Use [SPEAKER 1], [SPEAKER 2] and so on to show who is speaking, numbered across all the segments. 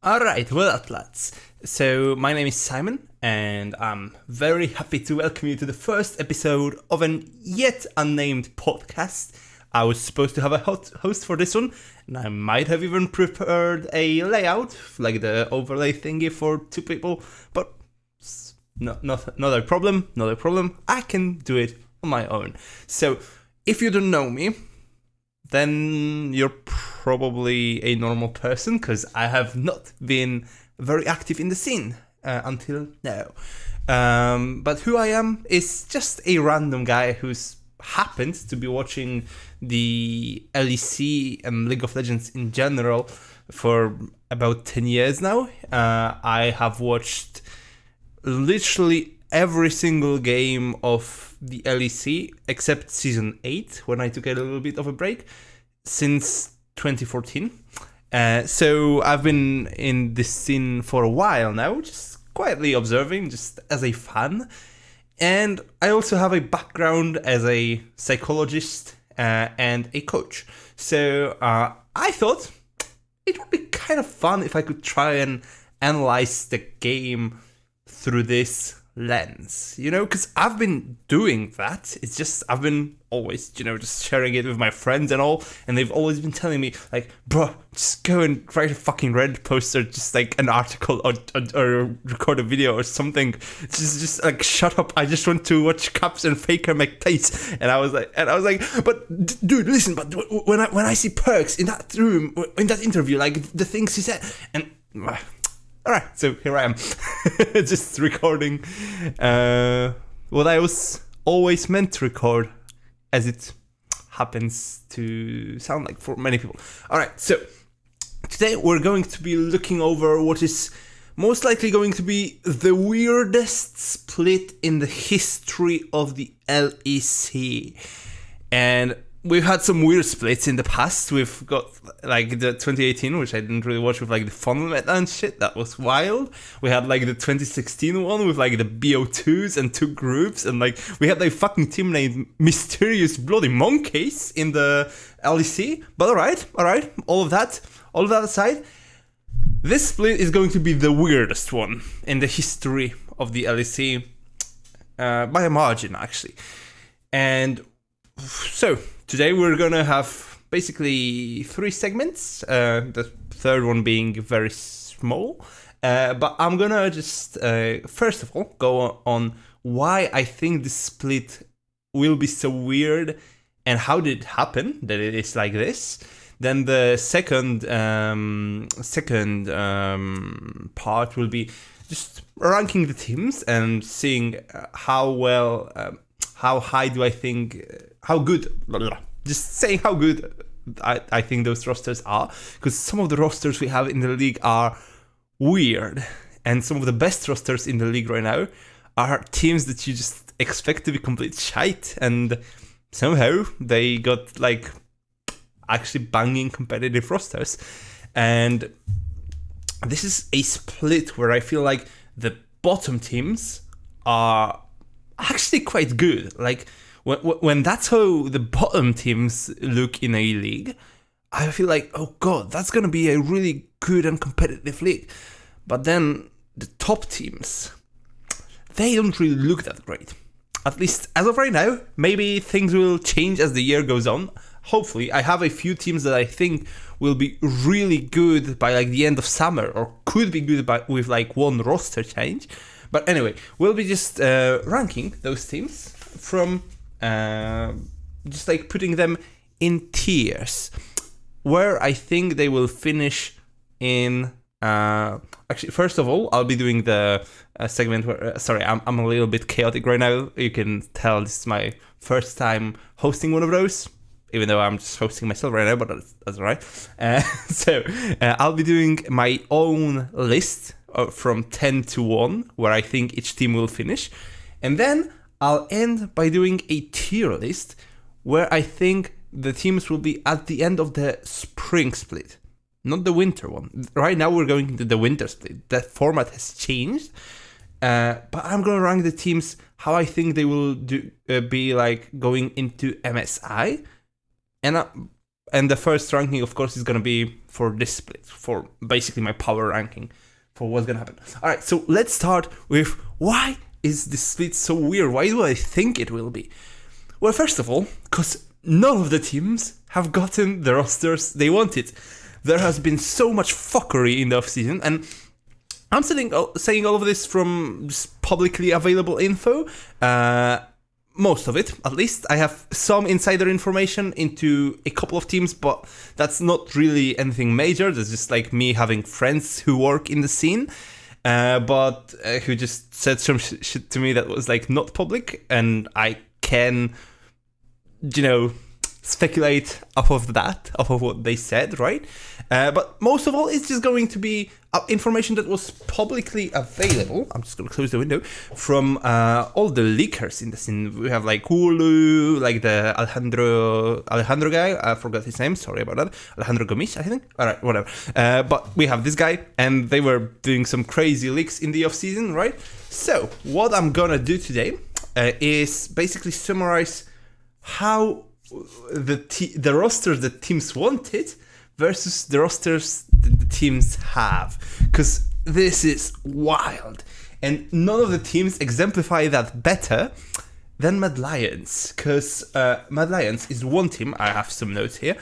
[SPEAKER 1] Alright, well, lads. So, my name is Simon, and I'm very happy to welcome you to the first episode of an yet unnamed podcast. I was supposed to have a host for this one, and I might have even prepared a layout, like the overlay thingy for two people, but not a problem, not a problem. I can do it on my own. So, if you don't know me, then you're probably a normal person, because I have not been very active in the scene until now. But who I am is just a random guy who's happened to be watching the LEC and League of Legends in general for about 10 years now. I have watched literally every single game of the LEC except Season 8, when I took a little bit of a break, since 2014. So I've been in this scene for a while now, just quietly observing, just as a fan. And I also have a background as a psychologist and a coach. So I thought it would be kind of fun if I could try and analyze the game through this lens, because I've been doing that. It's just I've been always, just sharing it with my friends and all, and they've always been telling me, like, bro, just go and write a fucking Reddit post, or just like an article, or record a video or something. Just like, shut up, I just want to watch Caps and Faker make plays. And I was like, but dude, listen, but when I see Perks in that room, in that interview, like the things he said, and alright, so here I am, just recording what I was always meant to record, as it happens to sound like for many people. Alright, so today we're going to be looking over what is most likely going to be the weirdest split in the history of the LEC. And we've had some weird splits in the past. We've got like the 2018, which I didn't really watch, with like the funnel meta and shit. That was wild. We had like the 2016 one with like the BO2s and two groups, and like we had a fucking team named Mysterious Bloody Monkeys in the LEC. But alright, all of that aside, this split is going to be the weirdest one in the history of the LEC, by a margin actually. And so today we're gonna have basically 3 segments, the third one being very small, but I'm gonna just first of all go on why I think this split will be so weird and how did it happen that it is like this. Then the second part will be just ranking the teams and seeing how high do I think, how good, just saying how good I think those rosters are, because some of the rosters we have in the league are weird, and some of the best rosters in the league right now are teams that you just expect to be complete shite, and somehow they got like actually banging competitive rosters. And this is a split where I feel like the bottom teams are actually quite good. Like when that's how the bottom teams look in a league, I feel like, oh god, that's gonna be a really good and competitive league. But then the top teams, they don't really look that great, at least as of right now. Maybe things will change as the year goes on. Hopefully. I have a few teams that I think will be really good by like the end of summer, or could be good with like one roster change. But anyway, we'll be just ranking those teams from just like putting them in tiers, where I think they will finish in. Actually, first of all, I'll be doing the segment where. Sorry, I'm a little bit chaotic right now. You can tell this is my first time hosting one of those, even though I'm just hosting myself right now, but that's alright. So I'll be doing my own list from 10 to 1, where I think each team will finish. And then I'll end by doing a tier list, where I think the teams will be at the end of the spring split, not the winter one. Right now we're going into the winter split. That format has changed. But I'm going to rank the teams how I think they will be like going into MSI. And And the first ranking, of course, is going to be for this split, for basically my power ranking for what's going to happen. All right, so let's start with why is this split so weird? Why do I think it will be? Well, first of all, because none of the teams have gotten the rosters they wanted. There has been so much fuckery in the offseason, and I'm saying all of this from just publicly available info. Most of it, at least. I have some insider information into a couple of teams, but that's not really anything major. That's just like me having friends who work in the scene, but who just said some shit to me that was like not public, and I can, speculate off of that, off of what they said, right? But most of all, it's just going to be information that was publicly available. I'm just going to close the window from all the leakers in the scene. We have like Hulu, like the Alejandro guy. I forgot his name. Sorry about that. Alejandro Gomis, I think. All right, whatever. But we have this guy, and they were doing some crazy leaks in the off season, right? So what I'm gonna do today is basically summarize how the rosters that teams wanted versus the rosters that the teams have, because this is wild, and none of the teams exemplify that better than Mad Lions, because Mad Lions is one team, I have some notes here,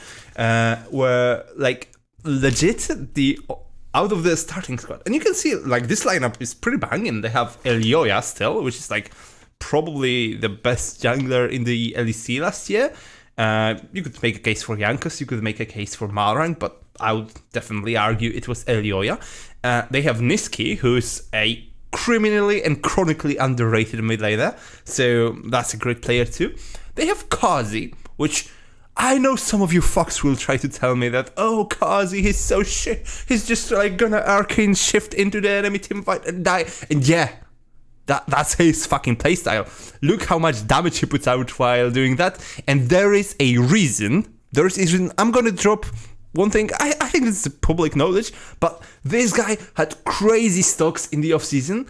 [SPEAKER 1] where like legit out of the starting squad, and you can see like this lineup is pretty banging. They have Elioya still, which is like probably the best jungler in the LEC last year. You could make a case for Jankos, you could make a case for Malrang, but I would definitely argue it was Elioya. They have Niski, who's a criminally and chronically underrated mid laner, so that's a great player too. They have Kazi, which I know some of you fucks will try to tell me that, oh, Kazi, he's so shit, he's just like gonna arcane shift into the enemy team fight and die, and yeah, that's his fucking playstyle. Look how much damage he puts out while doing that. And there is a reason. I'm gonna drop one thing. I think it's public knowledge, but this guy had crazy stocks in the offseason.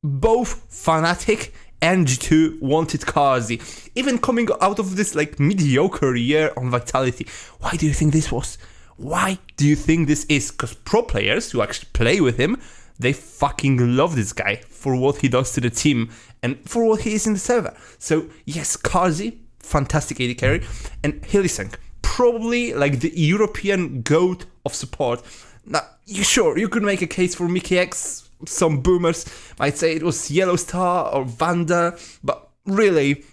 [SPEAKER 1] Both Fnatic and G2 wanted Kazi. Even coming out of this like mediocre year on Vitality. Why do you think this was? Why do you think this is? Because pro players who actually play with him, they fucking love this guy for what he does to the team and for what he is in the server. So yes, Kazi, fantastic AD carry, and Hylissang, probably like the European GOAT of support. Now, you could make a case for Mickey X. Some boomers might say it was Yellow Star or Vanda, but really,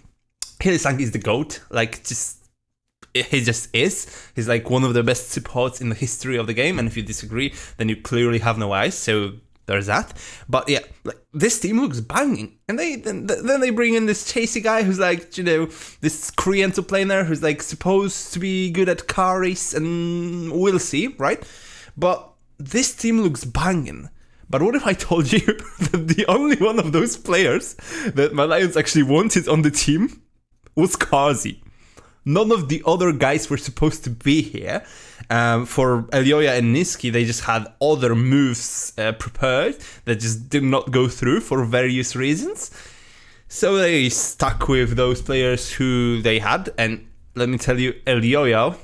[SPEAKER 1] Hylissang is the GOAT. He just is. He's like one of the best supports in the history of the game, and if you disagree, then you clearly have no eyes. So there's that. But yeah, like this team looks banging, and then they bring in this chasey guy who's like, this Korean top laner who's like supposed to be good at carries, and we'll see, right? But this team looks banging. But what if I told you that the only one of those players that my Lions actually wanted on the team was Kazi? None of the other guys were supposed to be here. For Elioya and Niski, they just had other moves prepared that just did not go through for various reasons. So they stuck with those players who they had. And let me tell you, Elioya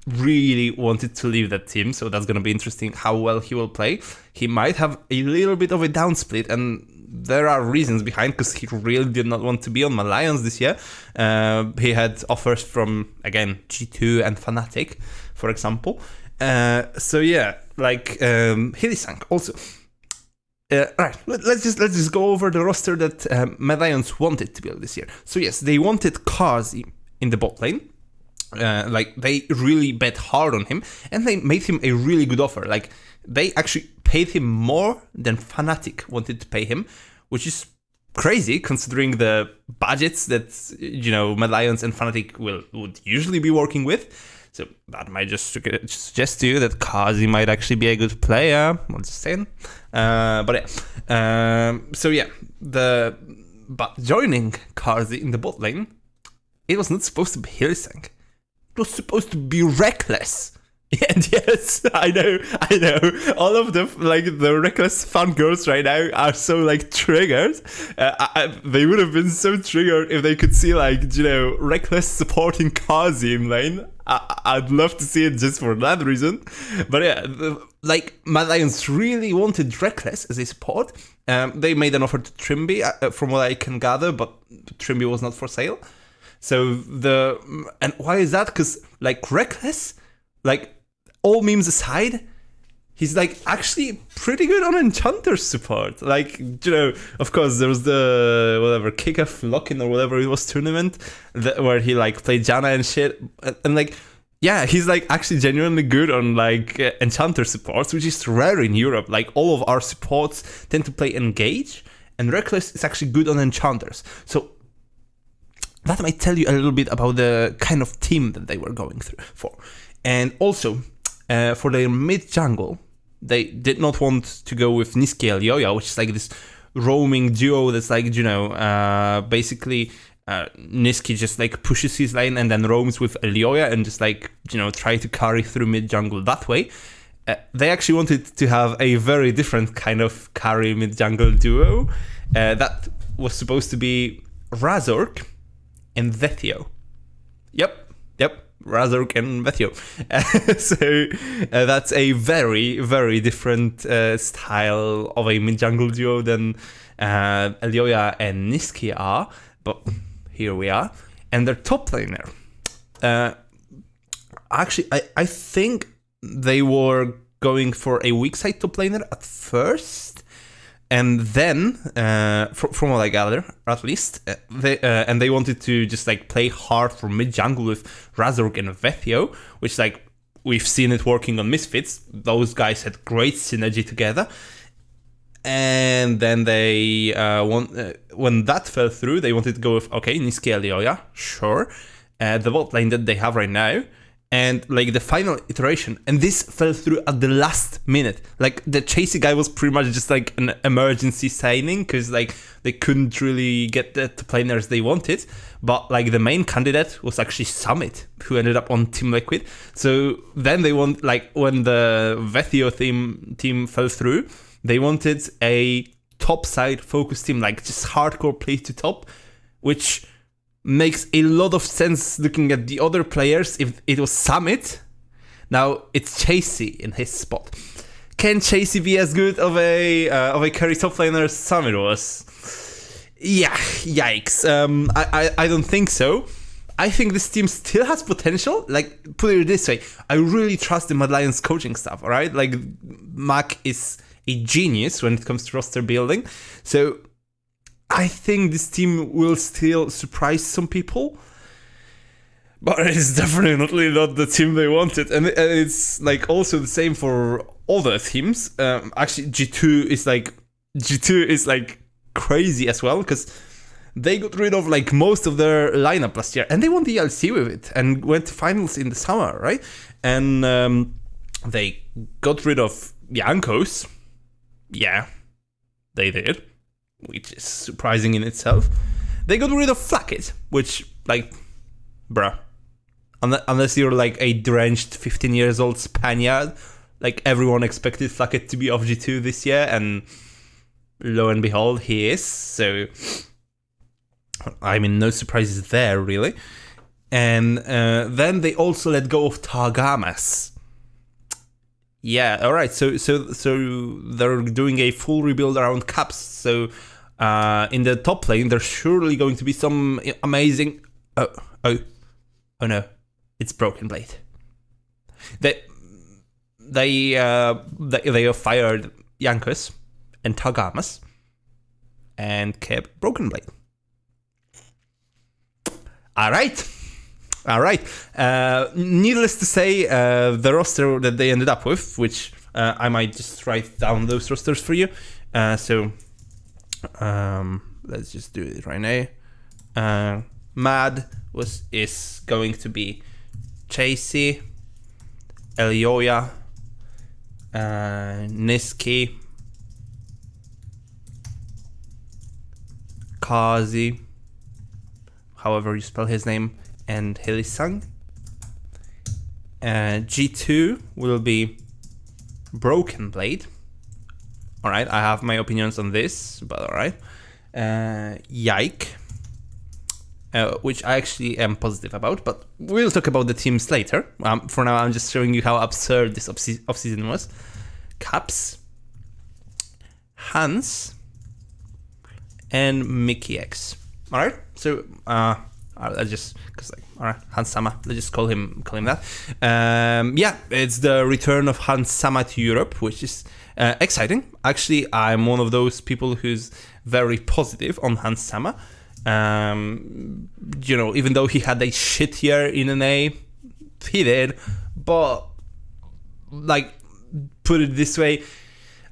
[SPEAKER 1] really wanted to leave that team. So that's going to be interesting how well he will play. He might have a little bit of a down split, and there are reasons behind, because he really did not want to be on my Lions this year. He had offers from, again, G2 and Fnatic, for example. So yeah, like Hylissang also. Right, let's just go over the roster that my Lions wanted to build this year. So yes, they wanted Kazi in the bot lane. They really bet hard on him, and they made him a really good offer. Like, they actually paid him more than Fnatic wanted to pay him, which is crazy considering the budgets that Mad Lions and Fnatic would usually be working with. So that might just suggest to you that Kazi might actually be a good player. I'm just saying. But yeah. So yeah, but joining Kazi in the bot lane, it was not supposed to be Hylissang. It was supposed to be Reckless. And yes, I know. All of the Reckless fangirls right now are so triggered. They would have been so triggered if they could see Reckless supporting Kazi in lane. I'd love to see it just for that reason. But yeah, like Mad Lions really wanted Reckless as a support. They made an offer to Trimby, from what I can gather, but Trimby was not for sale. So and why is that? Because like Reckless, like all memes aside, he's like actually pretty good on Enchanter support. Like, you know, of course there was the whatever kickoff lock-in or whatever it was tournament where he like played Janna and shit, and like yeah, he's like actually genuinely good on like Enchanter supports, which is rare in Europe. Like all of our supports tend to play Engage, and Reckless is actually good on Enchanters. So that might tell you a little bit about the kind of team that they were going for. And also, for their mid-jungle, they did not want to go with Niski and Elioya, which is like this roaming duo that's like, you know, basically Niski just like pushes his lane and then roams with Elioya and just like, you know, try to carry through mid-jungle that way. They actually wanted to have a very different kind of carry mid-jungle duo. That was supposed to be Razork and Vethio. Yep, Razork and Vethio. So that's a very, very different style of a mid-jungle duo than Elioya and Niski are, but here we are. And their top laner, actually, I think they were going for a weak side top laner at first, and then, from what I gather, at least, they wanted to just like play hard for mid jungle with Razork and Vethio, which like we've seen it working on Misfits. Those guys had great synergy together. And then they when that fell through, they wanted to go with Niski Elioya, sure, the bot lane that they have right now. And like the final iteration, and this fell through at the last minute. Like the Chasey guy was pretty much just like an emergency signing because like they couldn't really get the planers they wanted. But like the main candidate was actually Summit, who ended up on Team Liquid. So then they want, like when the Vethio team fell through, they wanted a top side focus team, like just hardcore play to top, which makes a lot of sense looking at the other players. If it was Summit, now it's Chasey in his spot. Can Chasey be as good of a carry top laner as Summit was? Yeah, yikes. I don't think so. I think this team still has potential. Like, put it this way, I really trust the Mad Lions coaching staff, alright? Like, Mac is a genius when it comes to roster building. So I think this team will still surprise some people, but it's definitely not the team they wanted. And it's like also the same for other teams. Actually, G2 is like crazy as well, because they got rid of like most of their lineup last year, and they won the LEC with it and went to finals in the summer, right? And they got rid of Jankos. Yeah, they did, which is surprising in itself. They got rid of Flackit, which, like, bruh. Unless you're like a drenched 15 years old Spaniard, like everyone expected Flackit to be off G2 this year, and lo and behold, he is. So, I mean, no surprises there, really. And then they also let go of Targamas. Yeah, alright, so they're doing a full rebuild around Caps, so in the top lane, there's surely going to be some amazing... Oh no, it's Broken Blade. They have fired Jankos and Targamas and kept Broken Blade. Alright. Needless to say, the roster that they ended up with, which I might just write down those rosters for you. So let's just do it right now. Mad is going to be Chasey, Elioya, Niski, Kazi, however you spell his name, and Hilisang. G2 will be Broken Blade. Alright, I have my opinions on this, but alright. Yike. which I actually am positive about, but we'll talk about the teams later. For now, I'm just showing you how absurd this off-season was. Caps, Hans, and Mickey X. All right, so I just because all right, Hans Sama. Let's just call him that. It's the return of Hans Sama to Europe, which is exciting. Actually, I'm one of those people who's very positive on Hans Sama. Even though he had a shit year in NA, he did. But put it this way,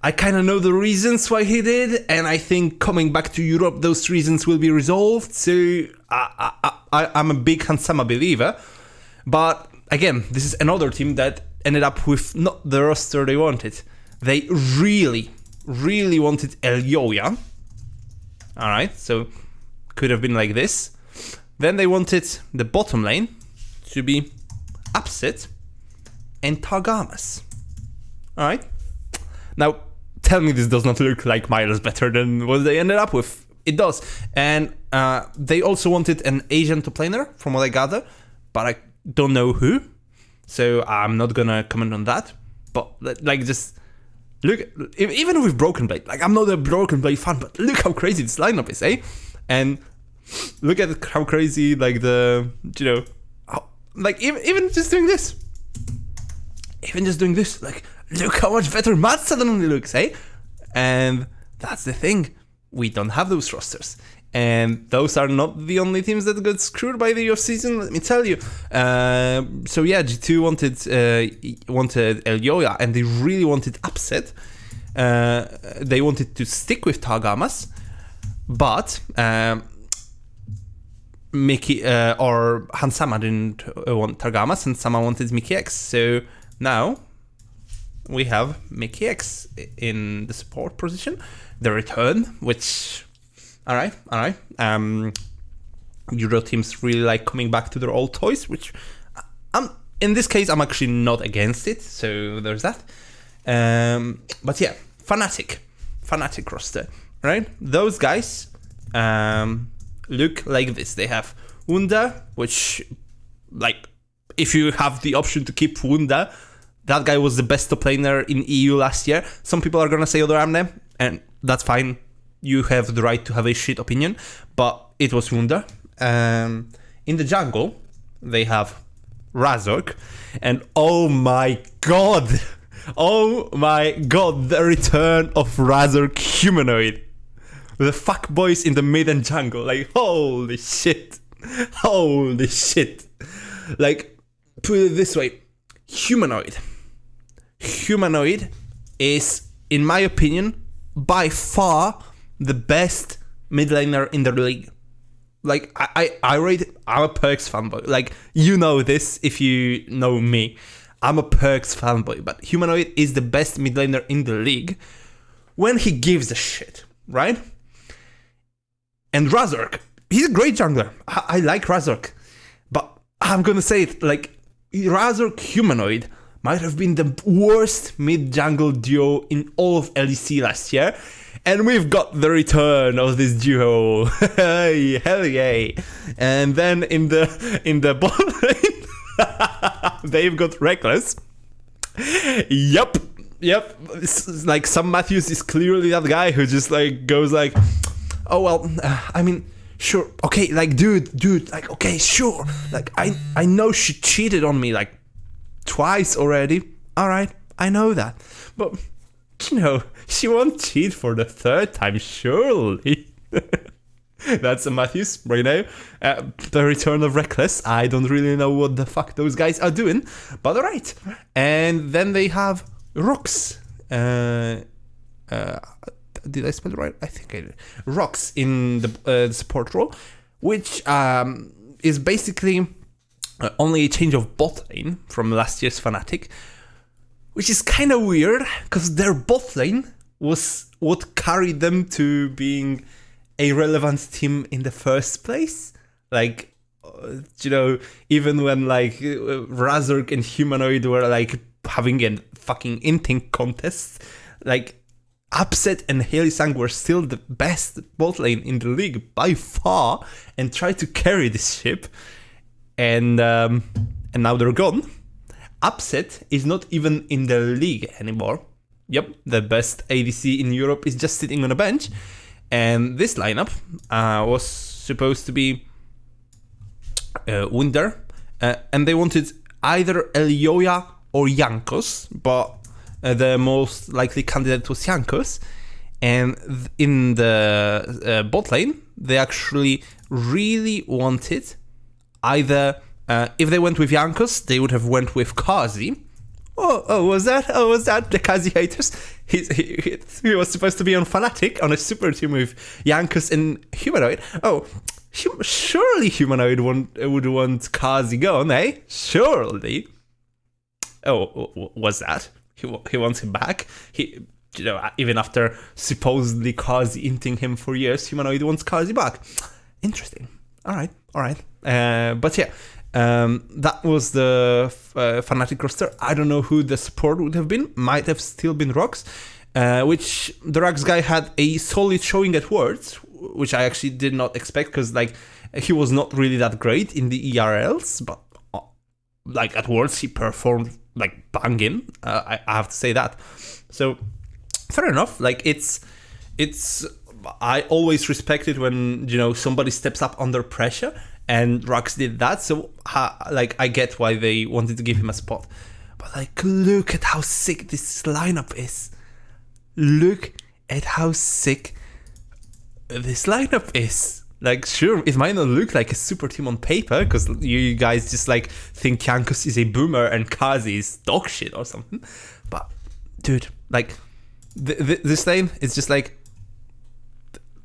[SPEAKER 1] I kind of know the reasons why he did, and I think coming back to Europe, those reasons will be resolved. So I'm a big Hans Sama believer. But again, this is another team that ended up with not the roster they wanted. They really, really wanted Elyoya. All right, so could have been like this. Then they wanted the bottom lane to be Upset and Targamas. All right. Now, tell me this does not look like miles better than what they ended up with. It does. And they also wanted an Asian top laner, from what I gather, but I don't know who. So I'm not gonna comment on that. But just look, even with Broken Blade, I'm not a Broken Blade fan, but look how crazy this lineup is, eh? And look at how crazy, even just doing this. Even just doing this, look how much better Matt suddenly looks, eh? And that's the thing. We don't have those rosters. And those are not the only teams that got screwed by the off-season, let me tell you. G2 wanted Elyoya, and they really wanted Upset. They wanted to stick with Targamas, but Mickey or Hans Sama didn't want Targamas, and Sama wanted Mickey X. So now we have Mickey X in the support position. The return, which all right. Euro teams really like coming back to their old toys, which in this case I'm actually not against it. So there's that. But yeah, Fnatic roster, right? Those guys look like this. They have Wunda, which if you have the option to keep Wunda, that guy was the best top laner in EU last year. Some people are gonna say other Amne, and that's fine. You have the right to have a shit opinion, but it was Wunda. In the jungle, they have Razork, and oh my god, the return of Razork humanoid. The fuck boys in the mid and jungle, holy shit. Put it this way, humanoid is, in my opinion, by far the best mid laner in the league. I rate it. I'm a Perks fanboy. You know this if you know me. I'm a Perks fanboy, but humanoid is the best mid laner in the league when he gives a shit, right? And Razork, he's a great jungler. I like Razork, but I'm gonna say it, Razork humanoid might have been the worst mid-jungle duo in all of LEC last year, and we've got the return of this duo. Hey, hell yeah! And then in the bot lane, they've got Reckless. Yep. Sam Matthews is clearly that guy who just goes oh well, sure, okay, dude, okay, sure, I know she cheated on me twice already. All right, I know that, but she won't cheat for the third time, surely. That's a Matthews right now. The return of Reckless. I don't really know what the fuck those guys are doing, but all right. And then they have Rox. Did I spell it right? I think I did. Rox in the support role, which is basically only a change of bot lane from last year's Fnatic, which is kind of weird because their bot lane was what carried them to being a relevant team in the first place. Even when Razork and Humanoid were having a fucking inting contest, Upset and Halisang were still the best bot lane in the league by far and tried to carry this ship. And now they're gone. Upset is not even in the league anymore. Yep, the best ADC in Europe is just sitting on a bench. And this lineup was supposed to be Wunder. And they wanted either Elioya or Jankos, but the most likely candidate was Jankos. And in the bot lane, they actually really wanted either, if they went with Jankos, they would have went with Kazi. Was that the Kazi haters? He was supposed to be on Fnatic on a super team with Jankos and Humanoid. Surely Humanoid would want Kazi gone, eh? Surely. Was that? He wants him back. Even after supposedly Kazi inting him for years, Humanoid wants Kazi back. Interesting. All right. But yeah, that was the Fnatic roster. I don't know who the support would have been. Might have still been Rox, which the Rox guy had a solid showing at Worlds, which I actually did not expect because he was not really that great in the ERLs, but at Worlds he performed banging. I have to say that. So fair enough. It's I always respect it when somebody steps up under pressure, and Rox did that. So I get why they wanted to give him a spot, but look at how sick this lineup is. Look at how sick this lineup is. Sure, it might not look like a super team on paper because you guys just think Jankos is a boomer and Kazi is dog shit or something. But dude, this lane is just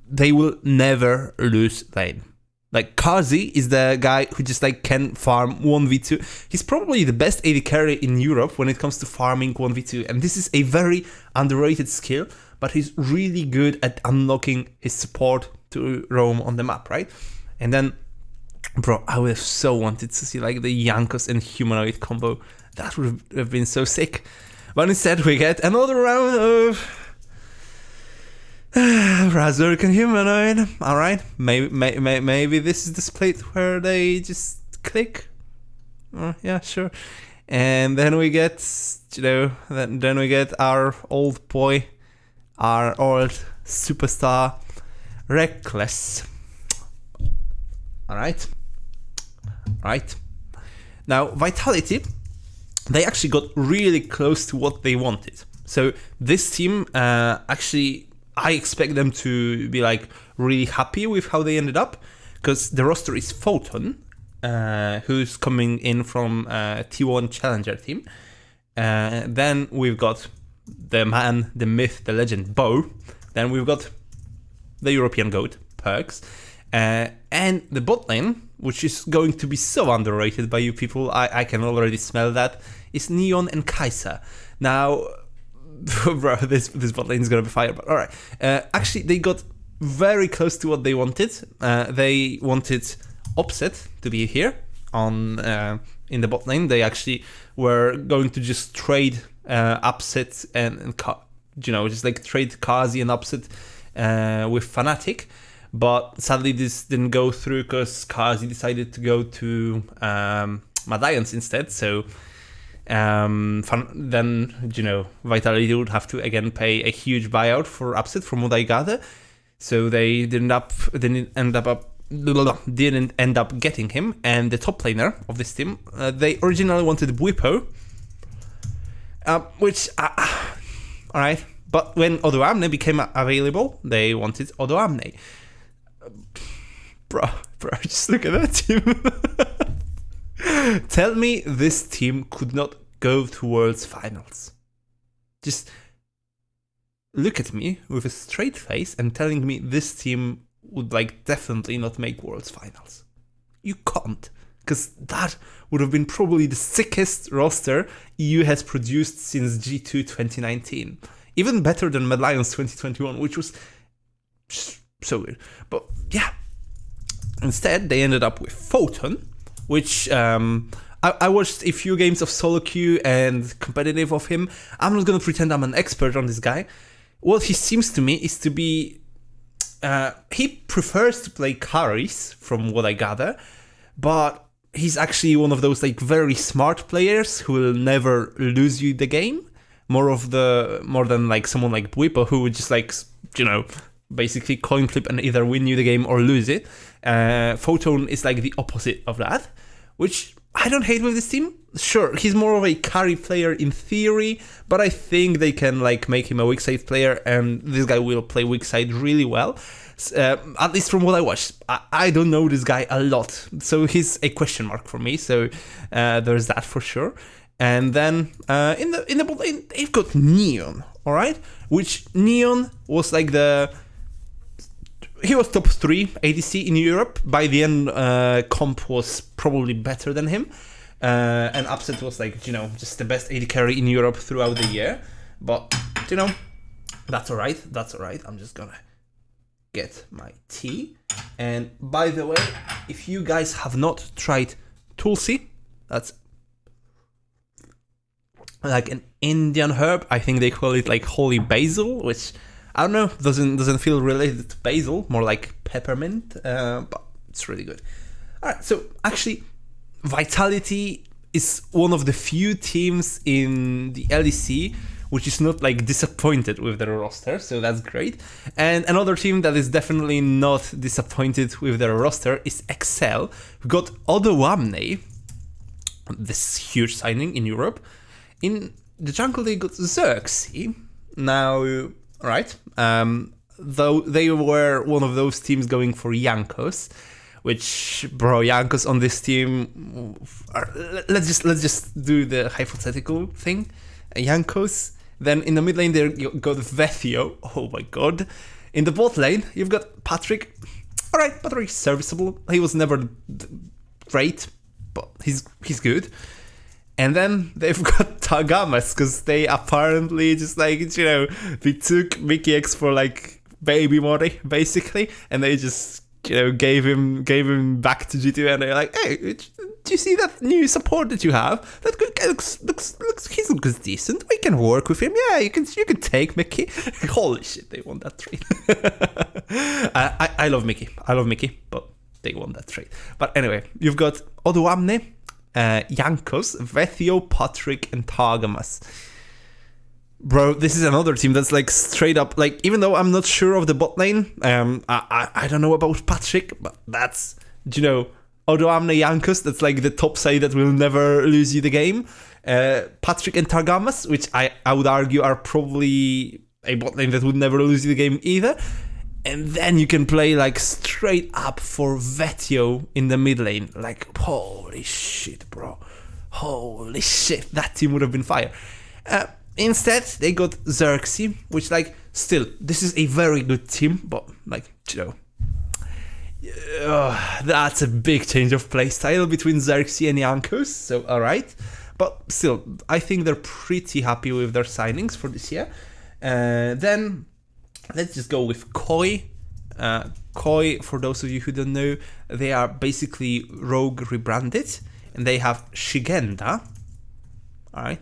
[SPEAKER 1] they will never lose lane. Kazi is the guy who just can farm 1v2. He's probably the best AD carry in Europe when it comes to farming 1v2, and this is a very underrated skill, but he's really good at unlocking his support to roam on the map, right? And then, bro, I would have so wanted to see the Jankos and Humanoid combo. That would have been so sick. But instead we get another round of Razork and Humanoid. Alright, maybe this is the split where they just click. Yeah, sure. And then we get, then we get our old boy, our old superstar, Reckless. Alright. Now, Vitality, they actually got really close to what they wanted. So this team, actually, I expect them to be really happy with how they ended up, because the roster is Photon, who's coming in from T1 Challenger team. Then we've got the man, the myth, the legend, Bo. Then we've got the European GOAT, Perks. And the bot lane, which is going to be so underrated by you people, I can already smell that, is Neon and Kai'Sa. Now, bro, this bot lane is gonna be fire, but alright. Actually, they got very close to what they wanted. They wanted Upset to be here on in the bot lane. They actually were going to just trade Upset and just trade Kazi and Upset with Fnatic. But sadly this didn't go through because Kazi decided to go to Madians instead. So then, Vitality would have to again pay a huge buyout for Upset from what I gather. So they didn't end up getting him. And the top laner of this team, they originally wanted Bwipo, which, alright. But when Odoamne became available, they wanted Odoamne. Bro, just look at that team. Tell me this team could not go to Worlds Finals. Just look at me with a straight face and telling me this team would definitely not make Worlds Finals. You can't, because that would have been probably the sickest roster EU has produced since G2 2019. Even better than Mad Lions 2021, which was so weird. But yeah, instead they ended up with Photon, which I watched a few games of solo queue and competitive of him. I'm not gonna pretend I'm an expert on this guy, what he seems to me is to be, he prefers to play carries, from what I gather, but he's actually one of those like very smart players who will never lose you the game. More than like someone like Bwipo, who would just like, basically coin flip and either win you the game or lose it. Photon is like the opposite of that, which I don't hate with this team. Sure, he's more of a carry player in theory, but I think they can like make him a weak side player, and this guy will play weak side really well. At least from what I watched. I don't know this guy a lot, so he's a question mark for me. So there's that for sure. And then in the bot lane, they've got Neon, all right? Which Neon was like he was top 3 ADC in Europe. By the end, Comp was probably better than him. And Upset was like, just the best AD carry in Europe throughout the year. But, that's all right. That's all right. I'm just gonna get my tea. And by the way, if you guys have not tried Tulsi, that's like an Indian herb. I think they call it like holy basil, which I don't know, doesn't feel related to basil, more like peppermint, but it's really good. All right, so actually, Vitality is one of the few teams in the LEC which is not like disappointed with their roster, so that's great. And another team that is definitely not disappointed with their roster is Excel, who got Odoamne, this huge signing in Europe. In the jungle, they got Xerxes. Now, right, though they were one of those teams going for Jankos, which, bro, Jankos on this team, let's just do the hypothetical thing. Jankos. Then in the mid lane, there you got Vethio. Oh my god. In the bot lane, you've got Patrick. All right, Patrick's serviceable. He was never great, but he's good. And then they've got Tagamas, because they apparently just like, they took Mickey X for like baby money, basically, and they just, gave him back to G2, and they're like, hey, do you see that new support that you have? That guy looks he looks decent. We can work with him. Yeah, you can take Mickey. Holy shit, they won that trade. I love Mickey. But they won that trade. But anyway, you've got Odoamne, Jankos, Vethio, Patrick, and Tagamas. Bro, this is another team that's like straight up, like, even though I'm not sure of the bot lane, I don't know about Patrick, but that's, Odoamne, Jankos, that's like the top side that will never lose you the game. Patrick and Tagamas, which I would argue are probably a bot lane that would never lose you the game either. And then you can play like straight up for Vethio in the mid lane. Like, holy shit, bro. Holy shit, that team would have been fire. Instead, they got Xerxes, which, like, still, this is a very good team, but, like, that's a big change of playstyle between Xerxes and Jankos, so alright. But still, I think they're pretty happy with their signings for this year. Then, let's just go with Koi. Koi, for those of you who don't know, they are basically Rogue rebranded, and they have Shigenda, alright.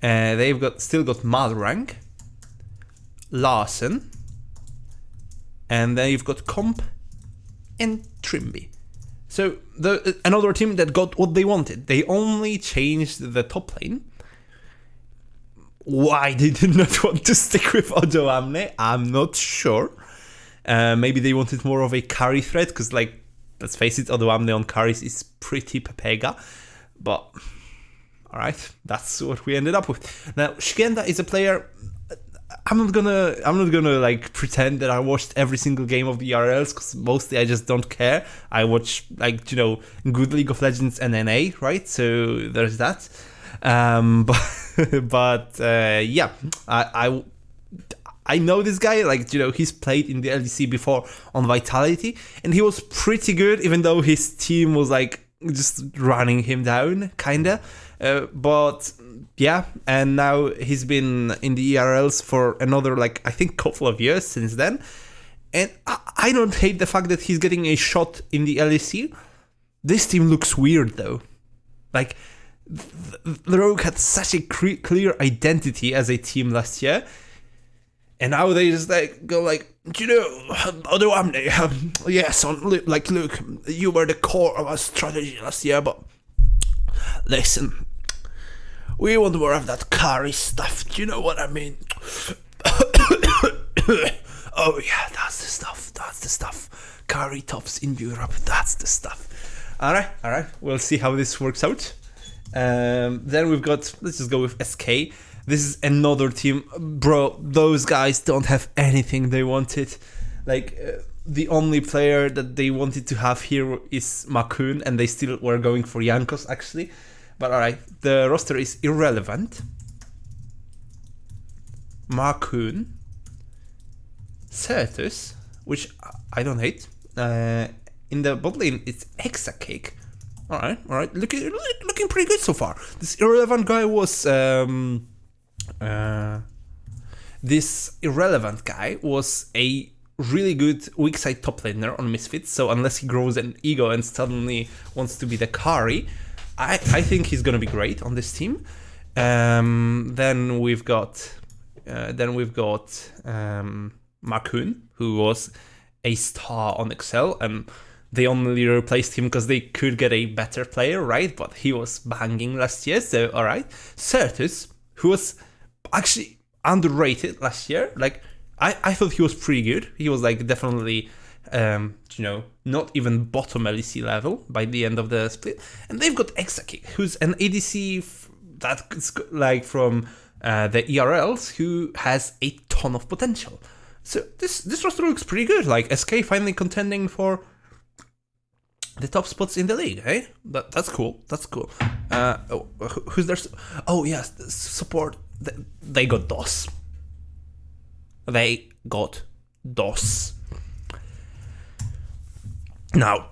[SPEAKER 1] They've still got Malrank, Larsen, and then you've got Comp and Trimby. So another team that got what they wanted. They only changed the top lane. Why they did not want to stick with Odoamne, I'm not sure. Maybe they wanted more of a carry threat, because, like, let's face it, Odoamne on carries is pretty Pepega. But alright, that's what we ended up with. Now, Shigenda is a player. I'm not gonna like pretend that I watched every single game of the ERLs, because mostly I just don't care. I watch, like, good League of Legends and NA, right? So there's that. But yeah, I know this guy. Like, he's played in the LEC before on Vitality, and he was pretty good, even though his team was like just running him down, kinda. But yeah, and now he's been in the ERLs for another, like, I think couple of years since then. And I don't hate the fact that he's getting a shot in the LEC. This team looks weird though. Like, the Rogue had such a clear identity as a team last year. And now they just like go like, yes, look, you were the core of our strategy last year, but listen, we want more of that carry stuff. Do you know what I mean? Oh yeah, that's the stuff. Carry tops in Europe, that's the stuff. All right. We'll see how this works out. Then we've got, let's just go with SK. This is another team, bro. Those guys don't have anything they wanted. Like the only player that they wanted to have here is Makun, and they still were going for Jankos actually. But all right, the roster is irrelevant. Makun, Certus, which I don't hate. In the bot lane, it's Hexacake. All right, looking pretty good so far. This irrelevant guy was a really good weak side top laner on Misfits. So unless he grows an ego and suddenly wants to be the carry, I think he's gonna be great on this team. Then we've got Makun, who was a star on Excel, and they only replaced him because they could get a better player, right? But he was banging last year, so all right. Certus, who was actually underrated last year. Like I thought he was pretty good. He was like definitely, not even bottom LEC level by the end of the split. And they've got Exakick, who's an ADC that's like from the ERLs, who has a ton of potential. So this roster looks pretty good. Like SK finally contending for the top spots in the league, hey? That's cool. Who's there? Oh yes, support. They got DOS. Now,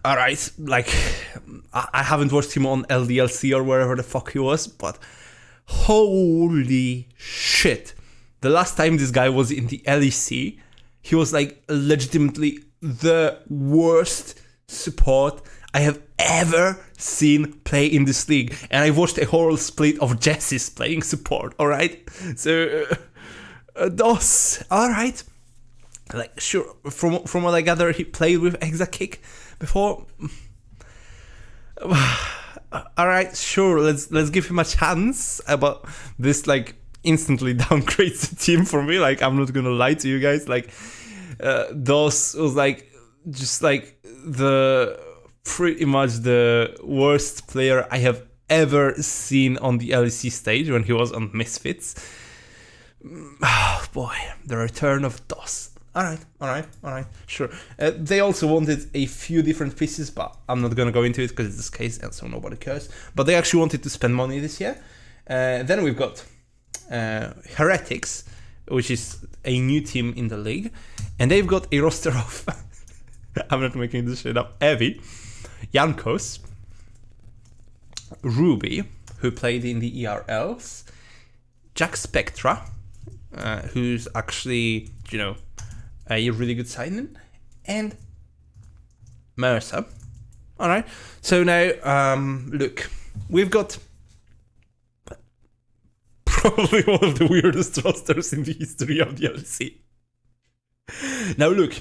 [SPEAKER 1] alright, like, I haven't watched him on LDLC or wherever the fuck he was, but holy shit. The last time this guy was in the LEC, he was like legitimately the worst support I have ever seen play in this league. And I watched a whole split of Jesse's playing support, alright? So, DOS, alright. Like, sure, from what I gather, he played with Exakick before. Alright, sure, let's give him a chance. But this, like, instantly downgrades the team for me. Like, I'm not gonna lie to you guys. Like, DOS was like just like pretty much the worst player I have ever seen on the LEC stage when he was on Misfits. Oh boy, the return of DOS. Alright, sure. They also wanted a few different pieces, but I'm not gonna go into it because it's this case and so nobody cares. But they actually wanted to spend money this year. Then we've got Heretics, which is a new team in the league, and they've got a roster of I'm not making this shit up. Evie, Jankos, Ruby, who played in the ERLs, Jack Spectra, who's actually, a really good signing, and Mercer. Alright, so now, look, we've got probably one of the weirdest rosters in the history of the LEC. Now look,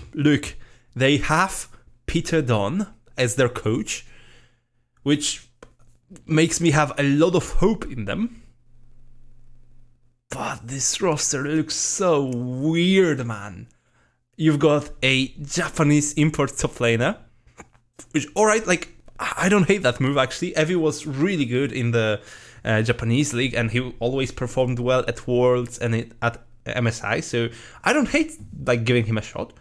[SPEAKER 1] they have Peter Don as their coach, which makes me have a lot of hope in them. But this roster looks so weird, man. You've got a Japanese import top laner, which, alright, like, I don't hate that move actually. Evie was really good in the Japanese league, and he always performed well at Worlds and at MSI, so I don't hate like giving him a shot.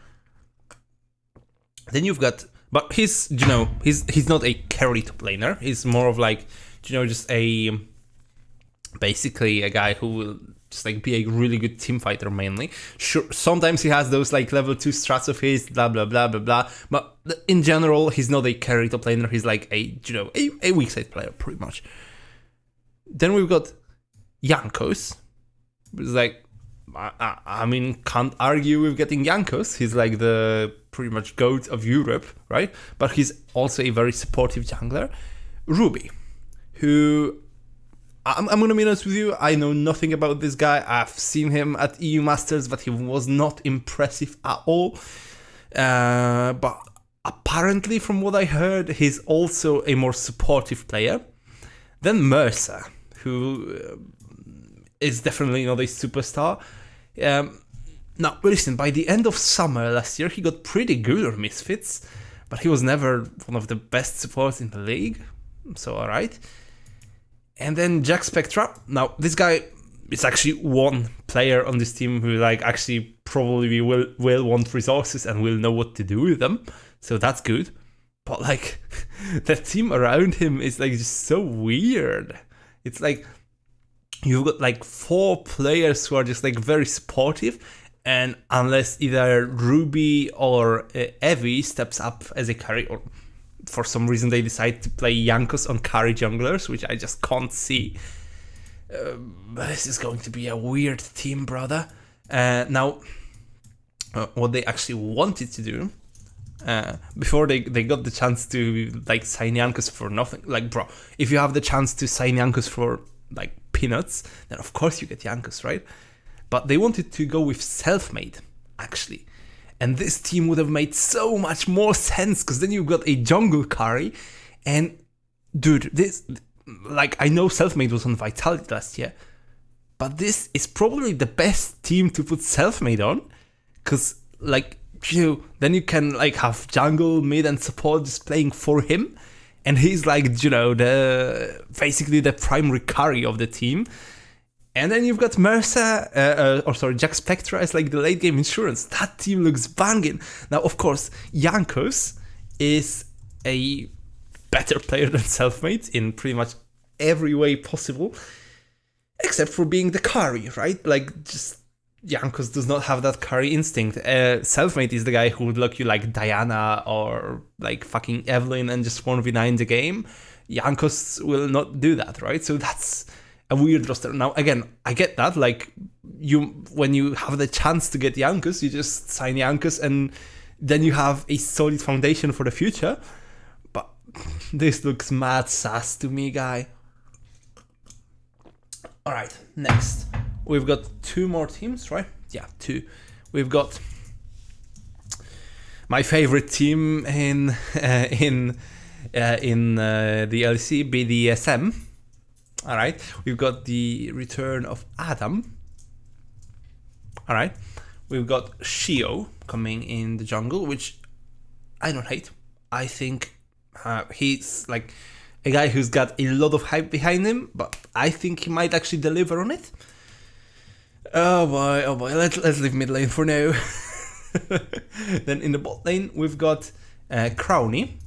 [SPEAKER 1] Then you've got, but he's not a carry top laner. He's more of like, just basically a guy who will just like be a really good team fighter mainly. Sure, sometimes he has those like level 2 strats of his, blah blah blah blah blah. But in general, he's not a carry top laner. He's like a weak side player pretty much. Then we've got Jankos. It's like, I mean, can't argue with getting Jankos. He's like the pretty much GOAT of Europe, right? But he's also a very supportive jungler. Ruby, who I'm gonna be honest with you, I know nothing about this guy. I've seen him at EU Masters, but he was not impressive at all. But apparently, from what I heard, he's also a more supportive player than Mercer, who is definitely not a superstar. Now, listen, by the end of summer last year, he got pretty good on Misfits, but he was never one of the best supports in the league, so alright. And then Jack Spectra. Now, this guy is actually one player on this team who, like, actually probably will want resources and will know what to do with them, so that's good. But, like, the team around him is, like, just so weird. It's like, you've got, like, 4 players who are just, like, very supportive, and unless either Ruby or Evie steps up as a carry, or for some reason they decide to play Jankos on carry junglers, which I just can't see. This is going to be a weird team, brother. Now, what they actually wanted to do, before they got the chance to, like, sign Jankos for nothing, like, bro, if you have the chance to sign Jankos for, like, peanuts, then of course you get Jankos, right? But they wanted to go with Selfmade, actually. And this team would have made so much more sense, because then you've got a jungle carry, and dude, this, like, I know Selfmade was on Vitality last year, but this is probably the best team to put Selfmade on, because, like, then you can, like, have jungle, mid, and support just playing for him, and he's, like, basically the primary carry of the team. And then you've got Mercer, Jack Spectra as, like, the late game insurance. That team looks banging. Now, of course, Jankos is a better player than Selfmade in pretty much every way possible, except for being the carry, right? Like, just Jankos does not have that carry instinct. Selfmade is the guy who would look you like Diana or, like, fucking Evelyn and just 1v9 the game. Jankos will not do that, right? So that's a weird roster. Now, again, I get that. Like, when you have the chance to get Jankos, you just sign Jankos, and then you have a solid foundation for the future. But this looks mad sass to me, guy. All right, next we've got 2 more teams, right? Yeah, 2. We've got my favorite team in the LEC, BDSM. All right, we've got the return of Adam. All right, we've got Shio coming in the jungle, which I don't hate. I think he's, like, a guy who's got a lot of hype behind him, but I think he might actually deliver on it. Oh boy, let's leave mid lane for now. Then in the bot lane, we've got Crowny,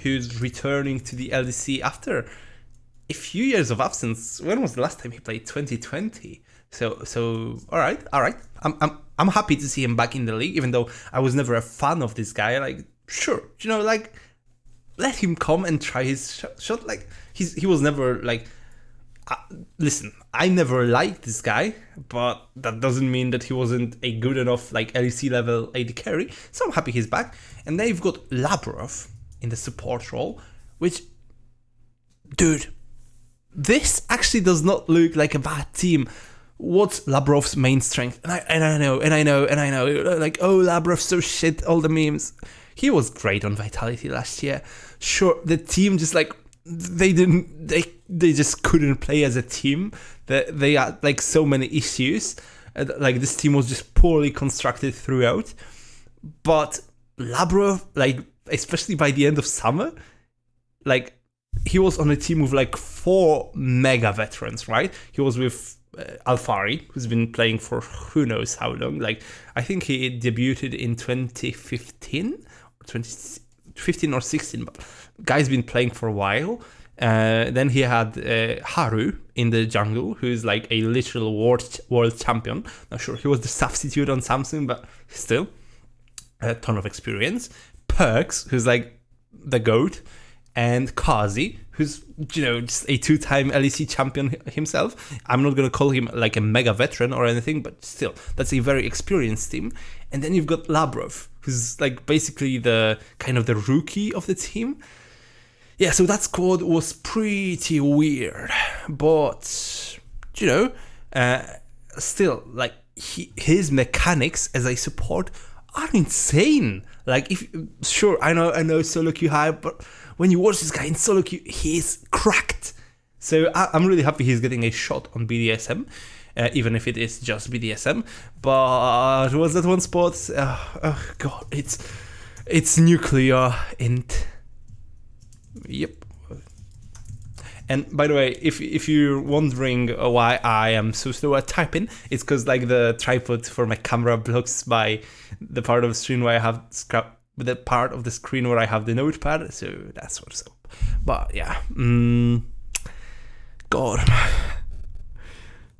[SPEAKER 1] who's returning to the LEC after a few years of absence. When was the last time he played? 2020. So all right. I'm happy to see him back in the league, even though I was never a fan of this guy. Like, sure, like, let him come and try his shot. Like, he was never, like, listen, I never liked this guy, but that doesn't mean that he wasn't a good enough, like, LEC level AD carry. So I'm happy he's back. And then you've got Labrov in the support role, which, dude, this actually does not look like a bad team. What's Labrov's main strength? And I know, like, oh, Labrov's so shit, all the memes. He was great on Vitality last year. Sure, the team just, like, they just couldn't play as a team. They had, like, so many issues. Like, this team was just poorly constructed throughout. But Labrov, like, especially by the end of summer, like, he was on a team with, like, 4 mega veterans, right? He was with Alfari, who's been playing for who knows how long. Like, I think he debuted in 2015 or 16, but guy's been playing for a while. Then he had Haru in the jungle, who's, like, a literal world champion. Not sure, he was the substitute on Samsung, but still a ton of experience. Perks, who's, like, the GOAT, and Kazi, who's, just a 2-time LEC champion himself. I'm not going to call him, like, a mega veteran or anything, but still, that's a very experienced team. And then you've got Labrov, who's, like, basically the kind of the rookie of the team. yeah, so that squad was pretty weird, but still, like his mechanics as a support are insane. Like, I know solo queue high, but when you watch this guy in solo queue, he's cracked. So I'm really happy he's getting a shot on BDSM, even if it is just BDSM. But was that one spot? Oh god, it's nuclear int. Yep. And by the way, if you're wondering why I am so slow at typing, it's because like the tripod for my camera blocks by the part of the screen where I have the part of the screen where I have the notepad. So that's what's up. But yeah, God,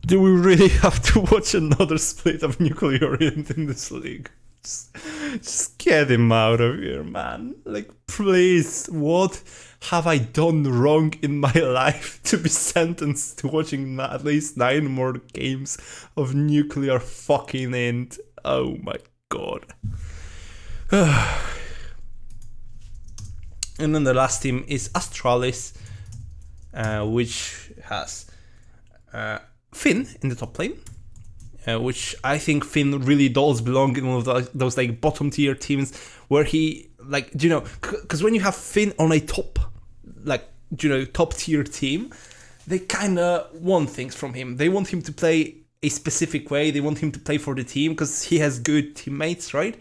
[SPEAKER 1] do we really have to watch another split of nuclear int in this league? Just get him out of here, man. Like, please, what have I done wrong in my life to be sentenced to watching at least 9 more games of nuclear fucking int? Oh my god. And then the last team is Astralis, which has Finn in the top lane. Which I think Finn really does belong in one of those like bottom tier teams where he, like, because when you have Finn on a top tier team, they kind of want things from him. They want him to play a specific way. They want him to play for the team because he has good teammates, right?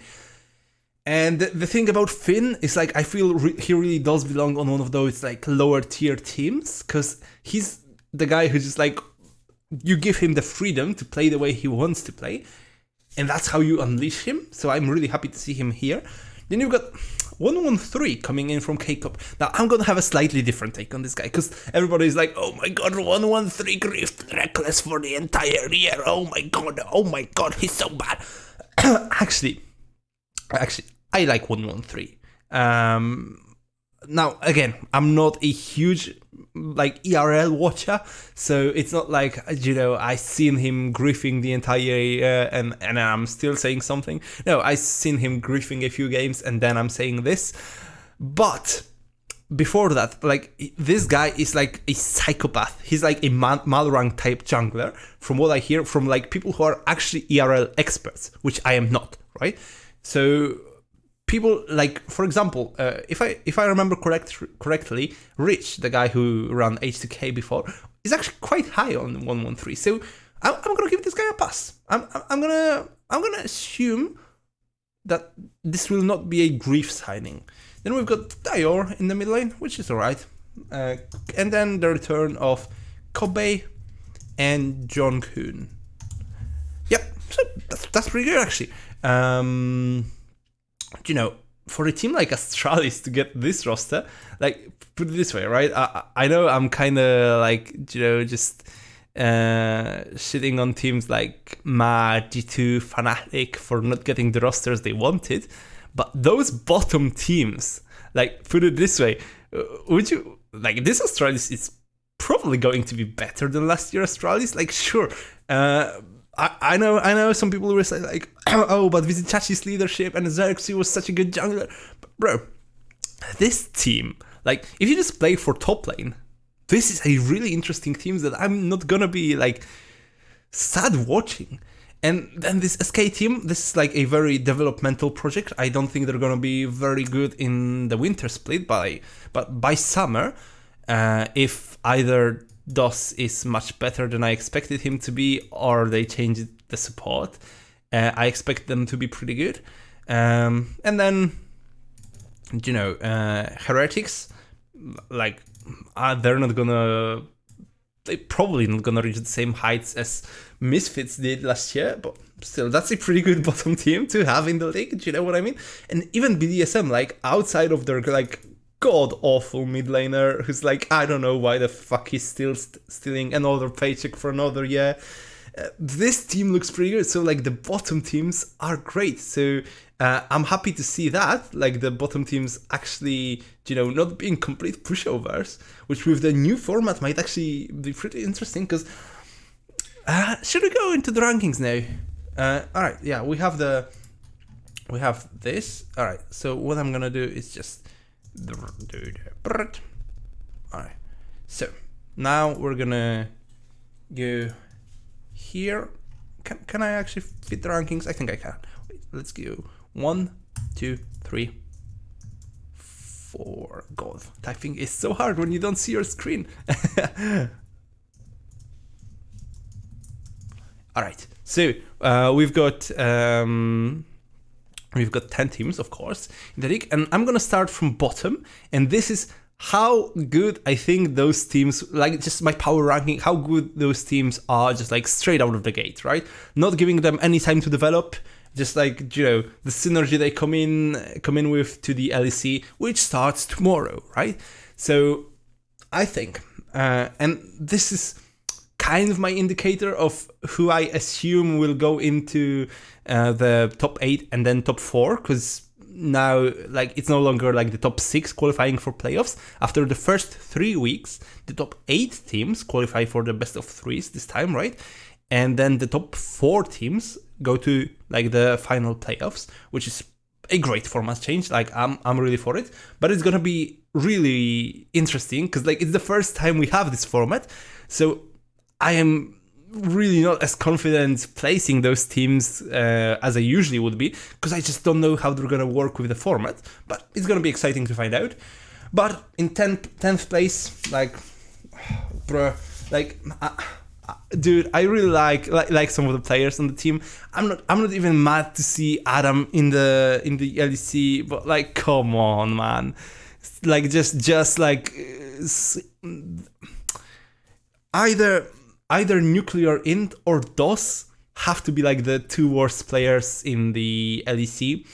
[SPEAKER 1] And the thing about Finn is, like, I feel he really does belong on one of those like lower tier teams because he's the guy who just like, you give him the freedom to play the way he wants to play, and that's how you unleash him. So I'm really happy to see him here. Then you've got 113 coming in from K-Cup. Now I'm gonna have a slightly different take on this guy because everybody's like, oh my god, 113 Grift Reckless for the entire year. Oh my god, he's so bad. Actually, I like 113. Now, again, I'm not a huge like ERL watcher, so it's not like, I seen him griefing the entire year and I'm still saying something. No, I seen him griefing a few games and then I'm saying this. But before that, like, this guy is like a psychopath. He's like a Malrang type jungler, from what I hear from like people who are actually ERL experts, which I am not, right? So people like, for example, if I remember correctly, Rich, the guy who ran H2K before, is actually quite high on 113. So I'm gonna give this guy a pass. I'm gonna assume that this will not be a grief signing. Then we've got Dior in the mid lane, which is alright, and then the return of Kobe and John Kuhn. Yep, so that's pretty good actually. For a team like Astralis to get this roster, like, put it this way, right? I know I'm kind of like, just shitting on teams like Mad, G2, Fnatic for not getting the rosters they wanted, but those bottom teams, like, put it this way, would you, like, this Astralis is probably going to be better than last year Astralis? Like, sure, I know some people will say like, oh, but Vizitachi's leadership and Xerxes was such a good jungler. But bro, this team, like, if you just play for top lane, this is a really interesting team that I'm not gonna be like sad watching. And then this SK team, this is like a very developmental project. I don't think they're gonna be very good in the winter split, but by summer, if either DOS is much better than I expected him to be, or they changed the support, I expect them to be pretty good. And then, Heretics, like, they're probably not gonna reach the same heights as Misfits did last year, but still, that's a pretty good bottom team to have in the league, do you know what I mean? And even BDSM, like, outside of their, like, god-awful mid laner who's like, I don't know why the fuck he's still stealing another paycheck for another year. This team looks pretty good, so like the bottom teams are great. So I'm happy to see that, like the bottom teams actually, not being complete pushovers, which with the new format might actually be pretty interesting. Because should we go into the rankings now? All right, yeah, we have this. All right, so what I'm gonna do is just Alright, so now we're gonna go here. Can I actually fit the rankings? I think I can. Wait, let's go 1, 2, 3, 4. God, typing is so hard when you don't see your screen. Alright, so we've got 10 teams, of course, in the league, and I'm gonna start from bottom, and this is how good I think those teams, like just my power ranking, how good those teams are just like straight out of the gate, right? Not giving them any time to develop, just like, you know, the synergy they come in with to the LEC, which starts tomorrow, right? So I think, and this is kind of my indicator of who I assume will go into the top 8 and then top 4, because now, like, it's no longer like the top 6 qualifying for playoffs. After the first 3 weeks, the top 8 teams qualify for the best of 3s this time, right? And then the top 4 teams go to like the final playoffs, which is a great format change. Like, I'm really for it, but it's gonna be really interesting because like it's the first time we have this format, so I am really not as confident placing those teams as I usually would be, because I just don't know how they're gonna work with the format, but it's gonna be exciting to find out. But in 10th place, like, bro, like, dude, I really like some of the players on the team. I'm not even mad to see Adam in the LEC, but like, come on, man, like just like either Nuclear Int or DOS have to be like the 2 worst players in the LEC,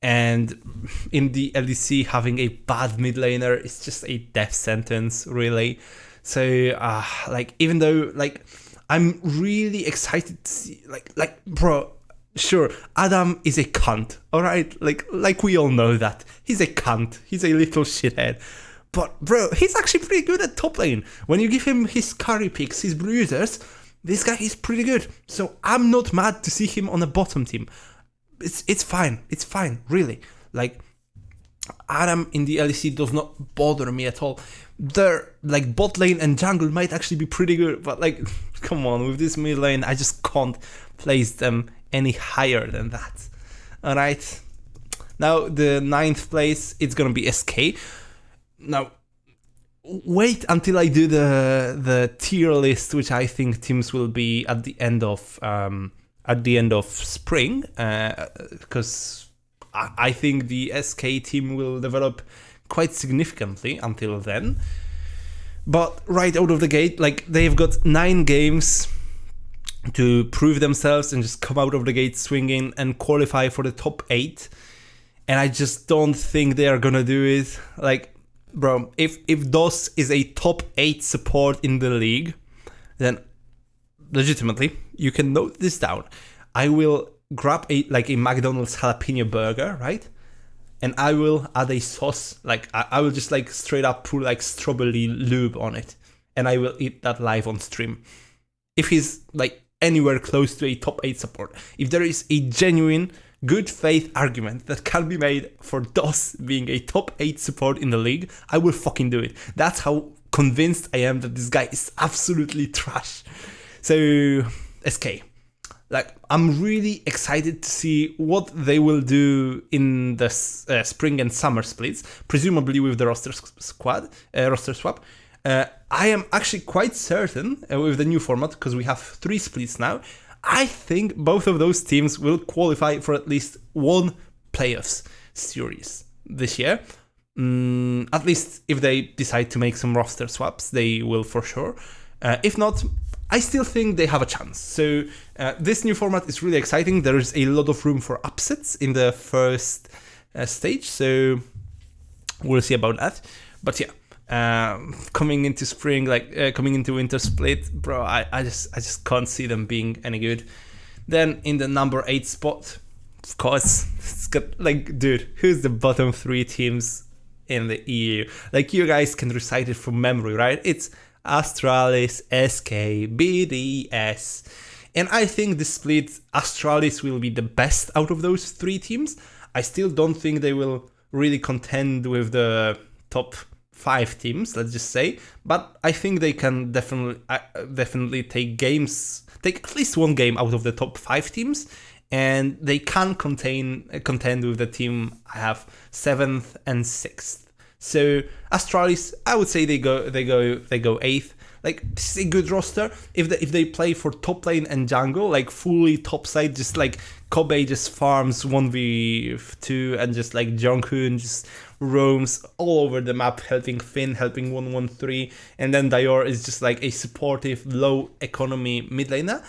[SPEAKER 1] and in the LEC having a bad mid laner is just a death sentence, really. So like, even though like I'm really excited to see like bro, sure, Adam is a cunt, all right, like we all know that he's a cunt, he's a little shithead. But bro, he's actually pretty good at top lane. When you give him his carry picks, his bruisers, this guy is pretty good. So I'm not mad to see him on a bottom team. It's fine. It's fine, really. Like, Adam in the LEC does not bother me at all. Their like bot lane and jungle might actually be pretty good, but like, come on, with this mid lane, I just can't place them any higher than that. Alright. Now the 9th place, it's gonna be SK. Now, wait until I do the tier list, which I think teams will be at the end of spring, because I think the SK team will develop quite significantly until then. But right out of the gate, like, they've got 9 games to prove themselves and just come out of the gate swinging and qualify for the top 8, and I just don't think they are gonna do it. Like, bro, if DOS is a top 8 support in the league, then legitimately, you can note this down. I will grab a McDonald's jalapeno burger, right? And I will add a sauce, like I will just like straight up put like strawberry lube on it, and I will eat that live on stream. If he's like anywhere close to a top 8 support, if there is a genuine good faith argument that can be made for DOS being a top 8 support in the league, I will fucking do it. That's how convinced I am that this guy is absolutely trash. So, SK. Like, I'm really excited to see what they will do in the spring and summer splits, presumably with the roster swap. I am actually quite certain with the new format, because we have 3 splits now, I think both of those teams will qualify for at least one playoffs series this year. At least if they decide to make some roster swaps, they will for sure. If not, I still think they have a chance. So this new format is really exciting. There is a lot of room for upsets in the first stage, so we'll see about that. But yeah, coming into spring, coming into winter split, bro, I just can't see them being any good. Then in the number 8 spot, of course, it's got like, dude, who's the bottom 3 teams in the EU? Like, you guys can recite it from memory, right? It's Astralis, SK, BDS, and I think the split, Astralis will be the best out of those 3 teams. I still don't think they will really contend with the top 5 teams, let's just say, but I think they can definitely take at least one game out of the top 5 teams, and they can contend with the team I have 7th and 6th. So Astralis, I would say they go 8th. Like, this is a good roster. If they play for top lane and jungle, like fully top side, just like Kobe just farms 1v2 and just like Jonghoon just roams all over the map, helping Finn, helping 113, and then Dior is just like a supportive, low economy mid laner.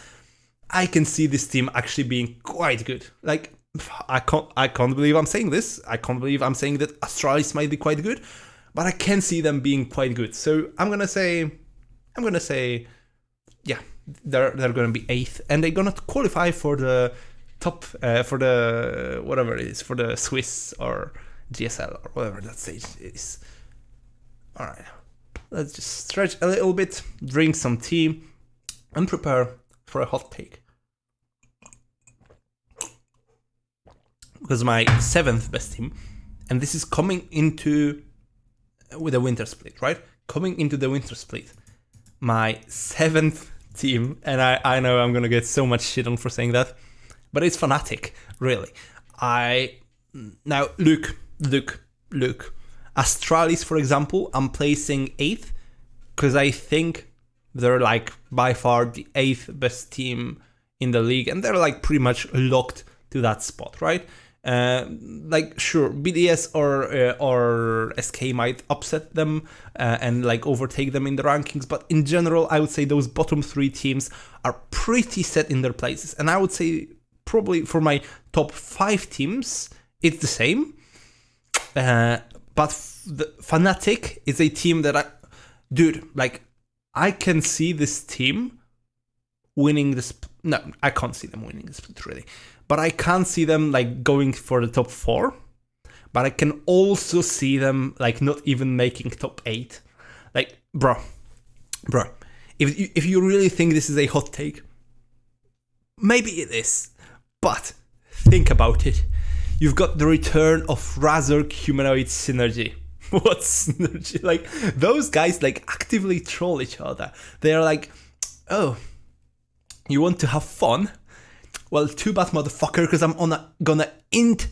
[SPEAKER 1] I can see this team actually being quite good. Like, I can't believe I'm saying this. I can't believe I'm saying that Astralis might be quite good, but I can see them being quite good. So I'm gonna say, yeah, they're gonna be 8th, and they're gonna qualify for the top, for the whatever it is, for the Swiss or GSL or whatever that stage is. All right, let's just stretch a little bit, drink some tea, and prepare for a hot take. Because my 7th best team, and this is coming into with a winter split, right? Coming into the winter split, my 7th team, and I know I'm gonna get so much shit on for saying that, but it's Fnatic, really. Now look. Astralis, for example, I'm placing 8th because I think they're like by far the 8th best team in the league, and they're like pretty much locked to that spot, right? Like, sure, BDS or SK might upset them and like overtake them in the rankings, but in general, I would say those bottom 3 teams are pretty set in their places, and I would say probably for my top 5 teams, it's the same. But the Fnatic is a team that I can see this team winning this. No, I can't see them winning this split really, but I can see them like going for the top 4. But I can also see them like not even making top 8. Like, bro, if you really think this is a hot take, maybe it is, but think about it. You've got the return of Razork humanoid synergy. What synergy? Like, those guys like actively troll each other. They're like, oh, you want to have fun? Well, too bad, motherfucker, because I'm gonna int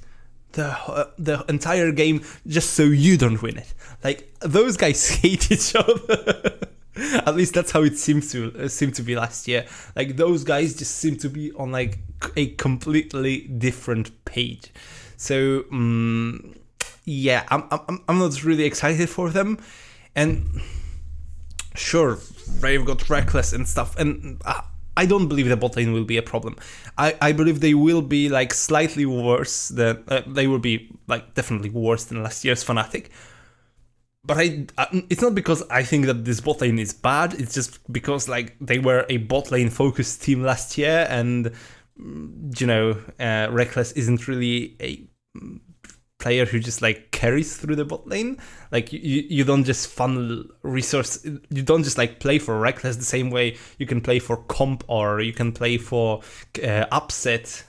[SPEAKER 1] the entire game just so you don't win it. Like, those guys hate each other. At least that's how it seemed to be last year. Like, those guys just seem to be on like a completely different page. So yeah, I'm not really excited for them. And sure, they've got Reckless and stuff, and I don't believe the bot lane will be a problem. I believe they will be like slightly worse than they will be like definitely worse than last year's Fnatic. But it's not because I think that this bot lane is bad. It's just because like they were a bot lane focused team last year, and you know, Reckless isn't really a player who just like carries through the bot lane. Like you don't just funnel resource. You don't just like play for Reckless the same way you can play for Comp or you can play for Upset.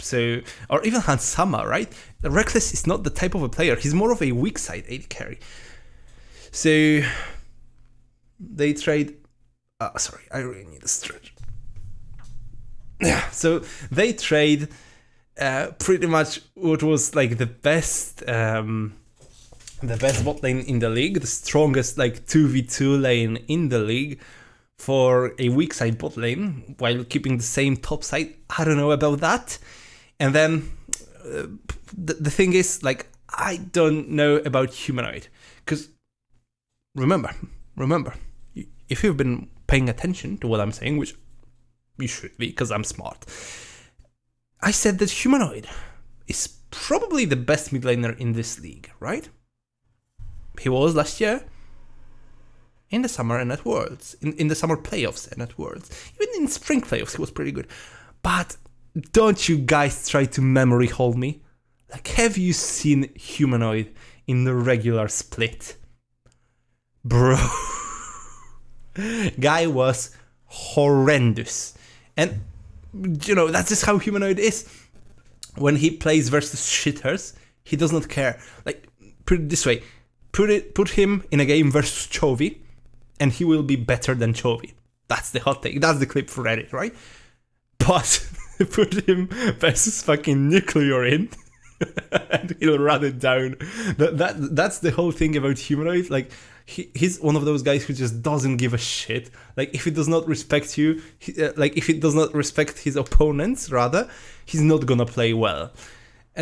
[SPEAKER 1] So or even Hansama, right? Reckless is not the type of a player. He's more of a weak side AD carry. So they trade. Sorry, I really need a stretch. Yeah, so they trade pretty much what was like the best bot lane in the league, the strongest like 2v2 lane in the league for a weak side bot lane while keeping the same top side. I don't know about that. And then the thing is, like, I don't know about Humanoid because remember, if you've been paying attention to what I'm saying, which you should be because I'm smart, I said that Humanoid is probably the best mid laner in this league, right? He was last year in the summer and at Worlds, in the summer playoffs and at Worlds. Even in spring playoffs, he was pretty good. But don't you guys try to memory hold me. Like, have you seen Humanoid in the regular split? Bro. Guy was horrendous. And, you know, that's just how Humanoid is. When he plays versus shitters, he does not care. Like, put it this way, put him in a game versus Chovy, and he will be better than Chovy. That's the hot take. That's the clip for Reddit, right? But put him versus fucking Nuclear in, and he'll run it down. That's the whole thing about Humanoid. Like, he's one of those guys who just doesn't give a shit. Like, if he does not respect you, if he does not respect his opponents, rather, he's not gonna play well.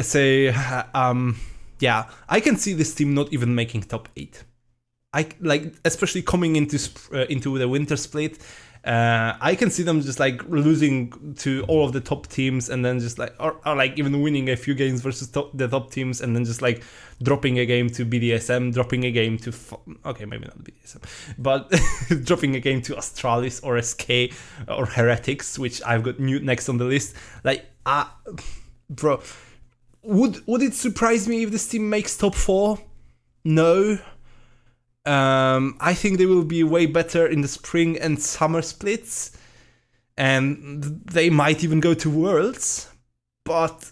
[SPEAKER 1] So, yeah, I can see this team not even making top 8. Especially coming into the winter split. I can see them just like losing to all of the top teams, and then just like or like even winning a few games versus the top teams, and then just like dropping a game to BDSM, dropping a game to okay, maybe not BDSM, but dropping a game to Astralis or SK or Heretics, which I've got next on the list. Like, bro, would it surprise me if this team makes top 4? No. I think they will be way better in the spring and summer splits, and they might even go to Worlds, but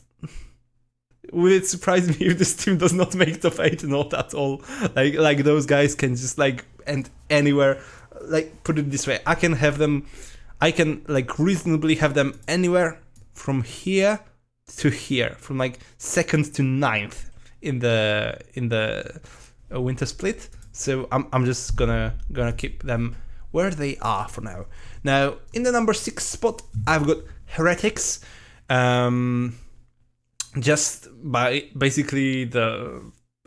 [SPEAKER 1] would it surprise me if this team does not make top 8? Not at all. Like those guys can just like end anywhere. Like, put it this way, I can like reasonably have them anywhere from here to here, from like 2nd to 9th in the winter split. So I'm just gonna keep them where they are for now. Now, in the number 6 spot, I've got Heretics. Just by basically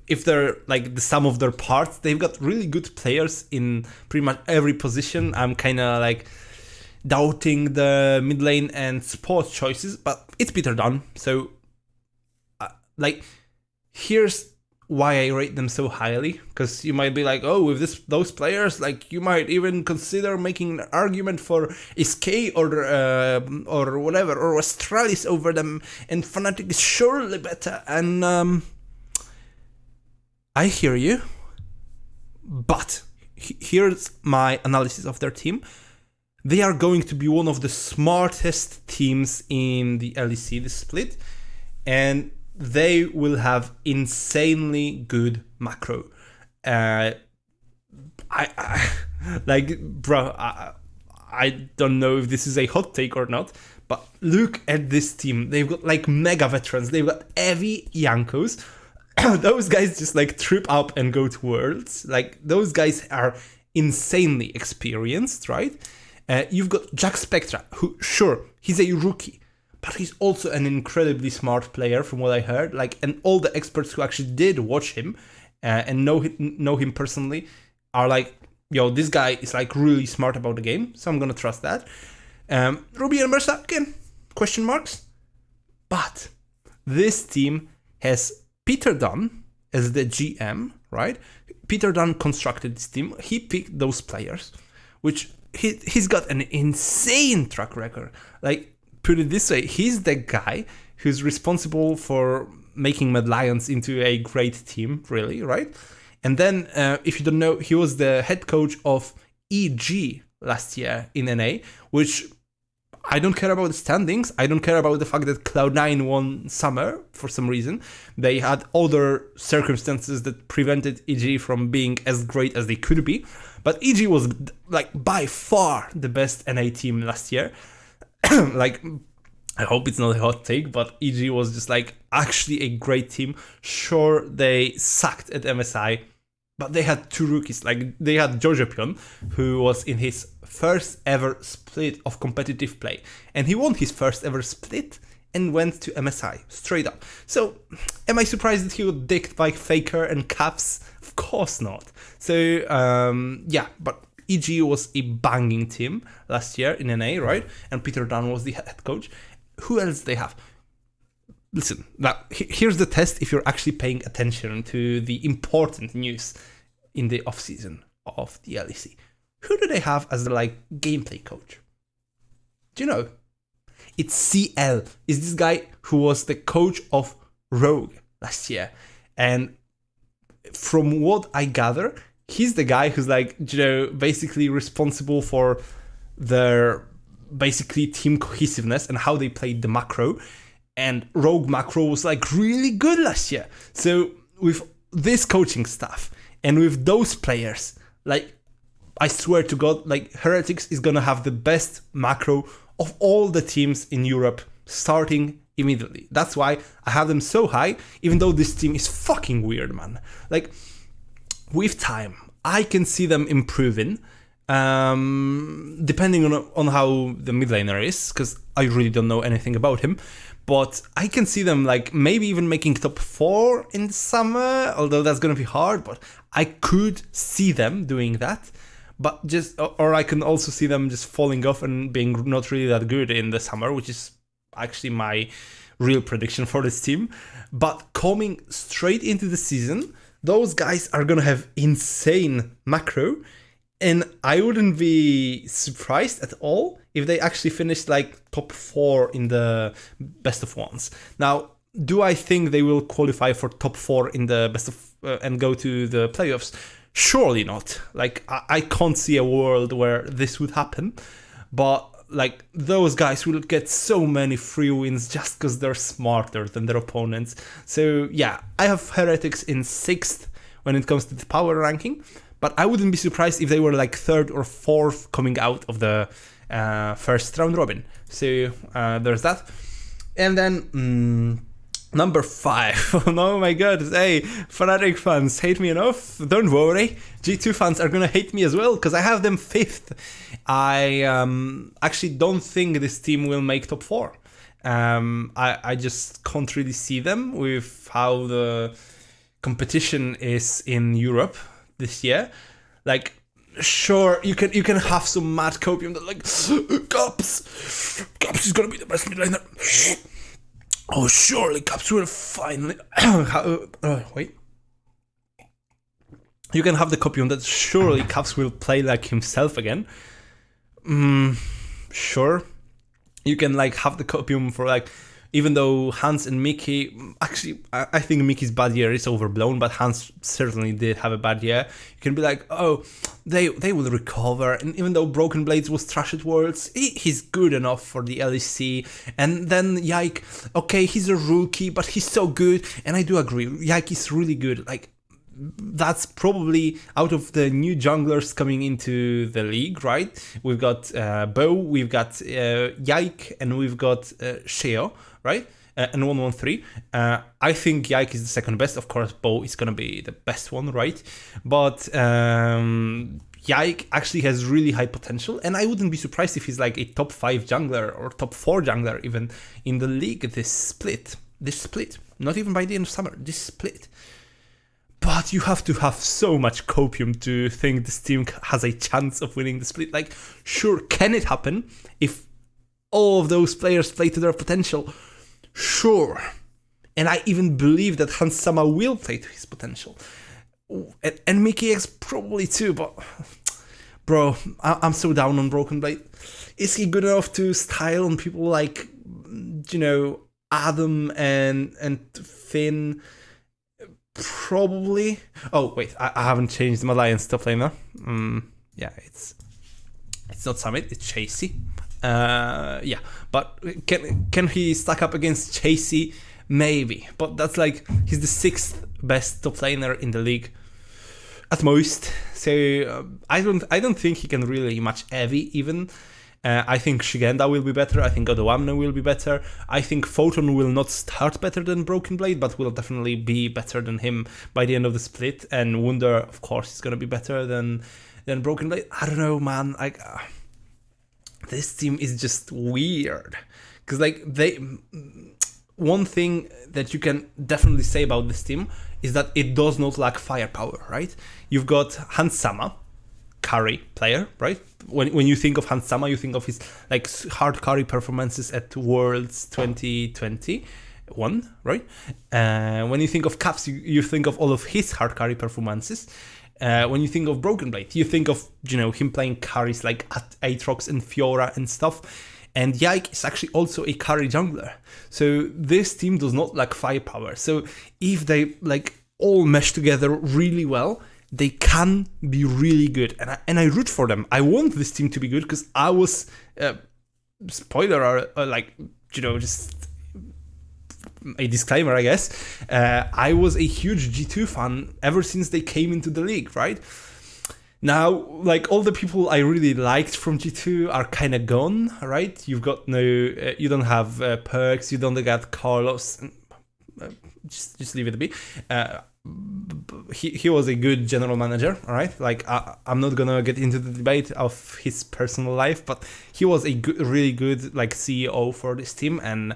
[SPEAKER 1] if they're like the sum of their parts, they've got really good players in pretty much every position. I'm kind of like doubting the mid lane and support choices, but it's Peter Dunn. So, here's why I rate them so highly, because you might be like, oh, with those players, like, you might even consider making an argument for SK or whatever, or Astralis over them, and Fnatic is surely better, and I hear you, but here's my analysis of their team. They are going to be one of the smartest teams in the LEC this split, and they will have insanely good macro. I don't know if this is a hot take or not, but look at this team. They've got like mega veterans. They've got Evi, Jankos. Those guys just like trip up and go to Worlds. Like, those guys are insanely experienced, right? You've got Jack Spectra, who, sure, he's a rookie, but he's also an incredibly smart player, from what I heard. Like, and all the experts who actually did watch him and know him personally are like, yo, this guy is like really smart about the game. So I'm gonna trust that. Ruby and Mersa, again, question marks. But this team has Peter Dunn as the GM, right? Peter Dunn constructed this team. He picked those players, which he's got an insane track record. Like, put it this way, he's the guy who's responsible for making Mad Lions into a great team, really, right? And then, if you don't know, he was the head coach of EG last year in NA, which I don't care about the standings. I don't care about the fact that Cloud9 won Summer for some reason. They had other circumstances that prevented EG from being as great as they could be. But EG was, like, by far the best NA team last year. Like, I hope it's not a hot take, but EG was just like actually a great team. Sure, they sucked at MSI, but they had 2 rookies. Like, they had Jojopion, who was in his first ever split of competitive play, and he won his first ever split and went to MSI straight up. So, am I surprised that he got dicked by Faker and Caps? Of course not. So, yeah, but EG was a banging team last year in NA, right? And Peter Dunn was the head coach. Who else they have? Listen, now here's the test if you're actually paying attention to the important news in the off-season of the LEC. Who do they have as the, like, gameplay coach? Do you know? It's CL. It's this guy who was the coach of Rogue last year. And from what I gather, he's the guy who's, like, you know, basically responsible for their basically team cohesiveness and how they played the macro. And Rogue macro was, like, really good last year. So with this coaching staff And with those players, like, I swear to God, like, Heretics is gonna have the best macro of all the teams in Europe starting immediately. That's why I have them so high, even though this team is fucking weird, man. Like, with time, I can see them improving, depending on how the mid laner is, because I really don't know anything about him. But I can see them, like, maybe even making top 4 in the summer, although that's gonna be hard, but I could see them doing that. But or I can also see them just falling off and being not really that good in the summer, which is actually my real prediction for this team. But coming straight into the season, those guys are gonna have insane macro, and I wouldn't be surprised at all if they actually finished like top 4 in the best of ones. Now, do I think they will qualify for top 4 in the best of and go to the playoffs? Surely not. Like, I can't see a world where this would happen. But like, those guys will get so many free wins just because they're smarter than their opponents. So yeah, I have Heretics in 6th when it comes to the power ranking. But I wouldn't be surprised if they were like 3rd or 4th coming out of the first round robin. So there's that. And then number 5. Oh my god, hey, Fnatic fans hate me enough? Don't worry, G2 fans are gonna hate me as well, because I have them 5th. I actually don't think this team will make top 4. I just can't really see them with how the competition is in Europe this year. Like, sure, you can have some mad copium that, like, Caps is gonna be the best mid laner. Oh, surely Caps will finally... wait. You can have the copium that surely Caps will play like himself again. Sure. You can, like, have the copium for, like... Even though Hans and Mickey... Actually, I think Mickey's bad year is overblown, but Hans certainly did have a bad year. You can be like, oh, they will recover. And even though Broken Blades was trash at Worlds, he's good enough for the LEC. And then Yike, okay, he's a rookie, but he's so good. And I do agree, Yike is really good. Like, that's probably out of the new junglers coming into the league, right? We've got Bo, we've got Yike, and we've got Sheo, right? And 113. I think Yike is the second best. Of course, Bo is gonna be the best one, right? But Yike actually has really high potential, and I wouldn't be surprised if he's like a top 5 jungler or top 4 jungler even in the league this split. Not even by the end of summer, this split. But you have to have so much copium to think this team has a chance of winning the split. Like, sure, can it happen if all of those players play to their potential? Sure. And I even believe that Hansama will play to his potential. And Mickey X probably too, but... Bro, I'm so down on Broken Blade. Is he good enough to style on people like, you know, Adam and Finn? Probably. Oh wait, I haven't changed my Alliance top laner. Yeah, it's not Summit, it's Chasey. Yeah, but can he stack up against Chasey? Maybe, but that's like, he's the 6th best top laner in the league at most. So I don't think he can really match Evi even. I think Shigenda will be better. I think Odawamne will be better. I think Photon will not start better than Broken Blade, but will definitely be better than him by the end of the split. And Wunder, of course, is gonna be better than Broken Blade. I don't know, man. Like, this team is just weird, because like one thing that you can definitely say about this team is that it does not lack firepower, right? You've got Hansama, carry player, right? When you think of Hansama, you think of his like hard carry performances at Worlds 2021, right? When you think of Caps, you think of all of his hard carry performances. When you think of Broken Blade, you think of, you know, him playing carries like at Aatrox and Fiora and stuff. And Yike is actually also a carry jungler. So this team does not lack firepower. So if they like all mesh together really well, they can be really good, and I root for them. I want this team to be good because I was, spoiler, like, you know, just a disclaimer, I guess. I was a huge G2 fan ever since they came into the league, right? Now, like, all the people I really liked from G2 are kind of gone, right? You've got you don't have Perks, you don't got Carlos. Just leave it be. He was a good general manager, all right? Like, I'm not gonna get into the debate of his personal life, but he was a really good like CEO for this team, and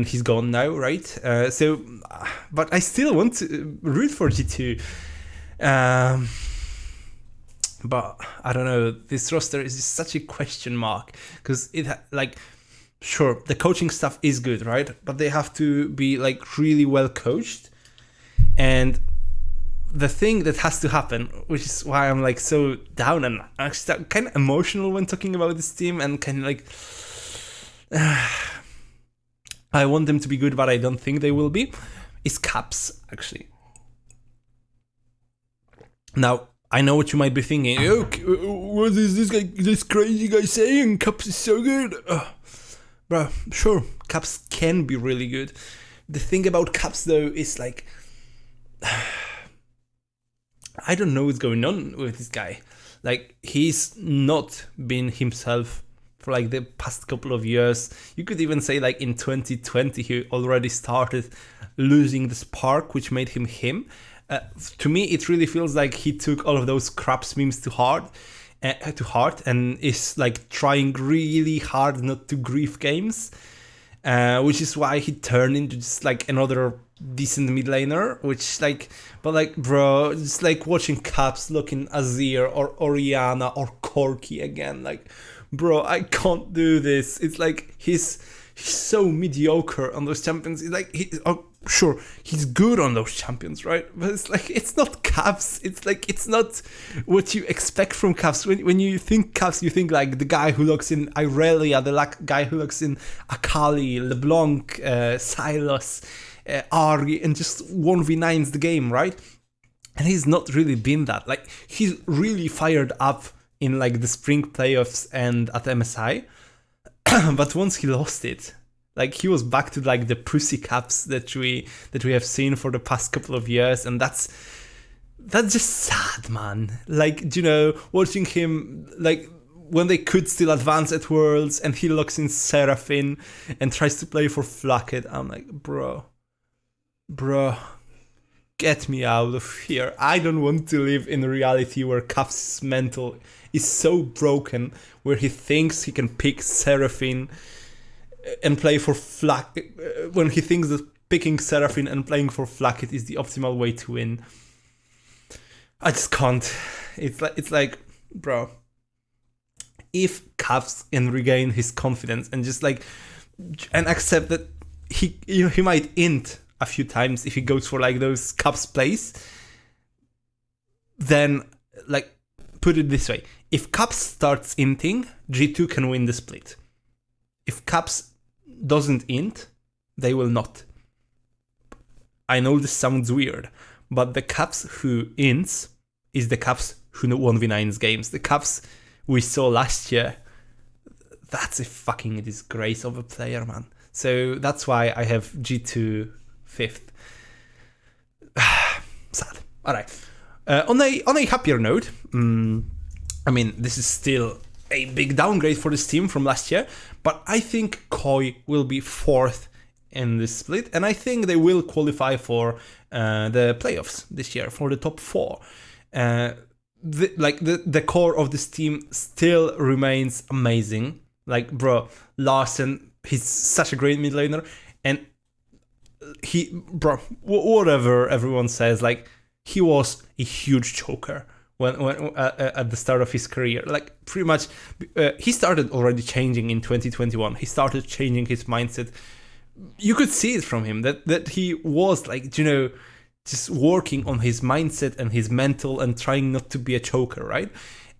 [SPEAKER 1] he's gone now, right? But I still want to root for G2. But I don't know, this roster is just such a question mark, because sure, the coaching stuff is good, right? But they have to be like really well coached. And the thing that has to happen, which is why I'm like so down and actually kind of emotional when talking about this team, and kind of like I want them to be good, but I don't think they will be, is Caps, actually. Now, I know what you might be thinking. Oh, what is this crazy guy saying? Caps is so good. Bro, sure, Caps can be really good. The thing about Caps, though, is like, I don't know what's going on with this guy. Like, he's not been himself for like the past couple of years. You could even say like in 2020, he already started losing the spark, which made him him. To me, it really feels like he took all of those craps memes to heart, and is like trying really hard not to grief games, which is why he turned into just like another decent mid laner. But like, bro, just like watching Caps looking Azir or Orianna or Corki again, like, bro, I can't do this. It's like he's so mediocre on those champions. It's like sure, he's good on those champions, right? But it's like, it's not Caps. It's like, it's not what you expect from Caps. When you think Caps, you think like the guy who looks in Irelia, the guy who looks in Akali, LeBlanc, Silas, Ari, and just 1v9s the game, right? And he's not really been that. Like, he's really fired up in like the spring playoffs and at MSI. But once he lost it, like, he was back to like the pussy Caps that we have seen for the past couple of years, and that's just sad, man. Like, you know, watching him like when they could still advance at Worlds, and he looks in Seraphine and tries to play for Flacket. I'm like, bro, get me out of here. I don't want to live in a reality where Caps' mental is so broken, where he thinks he can pick Seraphine and play for Flacket, when he thinks that picking Seraphine and playing for Flacket is the optimal way to win. I just can't. It's like, bro, if Caps can regain his confidence and just like, and accept that he might int a few times if he goes for like those Caps plays, then, like, put it this way: if Caps starts inting, G2 can win the split. If Caps doesn't int, they will not. I know this sounds weird, but the Caps who ints is the Caps who 1v9s games. The Caps we saw last year, that's a fucking disgrace of a player, man. So that's why I have G2 5th. Sad. Alright. On a happier note, I mean, this is still a big downgrade for this team from last year, but I think Koi will be 4th in this split, and I think they will qualify for the playoffs this year, for the top 4. The core of this team still remains amazing. Like, bro, Larsen, he's such a great mid laner, and whatever everyone says, like, he was a huge choker when at the start of his career. Like, pretty much, he started already changing in 2021. He started changing his mindset. You could see it from him that he was like, you know, just working on his mindset and his mental and trying not to be a choker, right?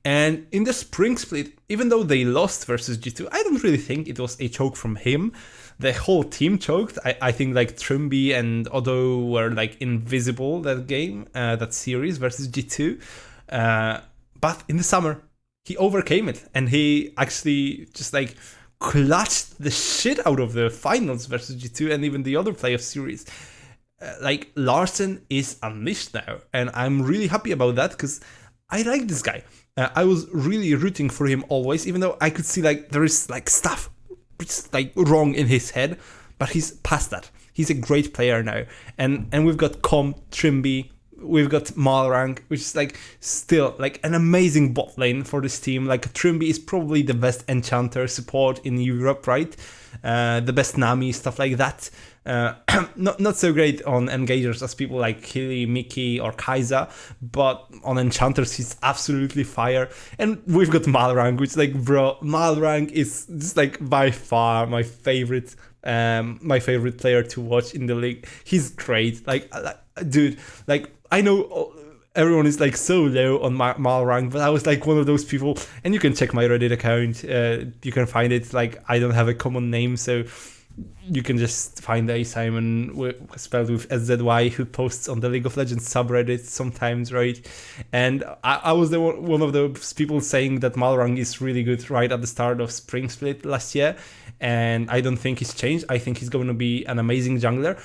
[SPEAKER 1] And in the spring split, even though they lost versus G2, I don't really think it was a choke from him. The whole team choked. I think like Trumby and Odo were like invisible that game, that series versus G2. But in the summer, he overcame it, and he actually just like clutched the shit out of the finals versus G2 and even the other playoff series. Like, Larsen is unleashed now, and I'm really happy about that because I like this guy. I was really rooting for him always, even though I could see like there is like stuff just like wrong in his head, but he's past that. He's a great player now, and we've got Trimby, we've got Malrang, which is like still like an amazing bot lane for this team. Like, Trimby is probably the best enchanter support in Europe, right? The best Nami, stuff like that. Not so great on engagers as people like Hilly, Mickey, or Kaiser, but on enchanters he's absolutely fire. And we've got Malrang, which, like, bro, Malrang is just like by far my favorite player to watch in the league. He's great. Like, dude, like, I know everyone is like so low on Malrang, but I was like one of those people, and you can check my Reddit account, you can find it. Like, I don't have a common name, so you can just find a Simon spelled with SZY who posts on the League of Legends subreddit sometimes, right? And I was one of those people saying that Malrang is really good right at the start of Spring Split last year, and I don't think he's changed. I think he's going to be an amazing jungler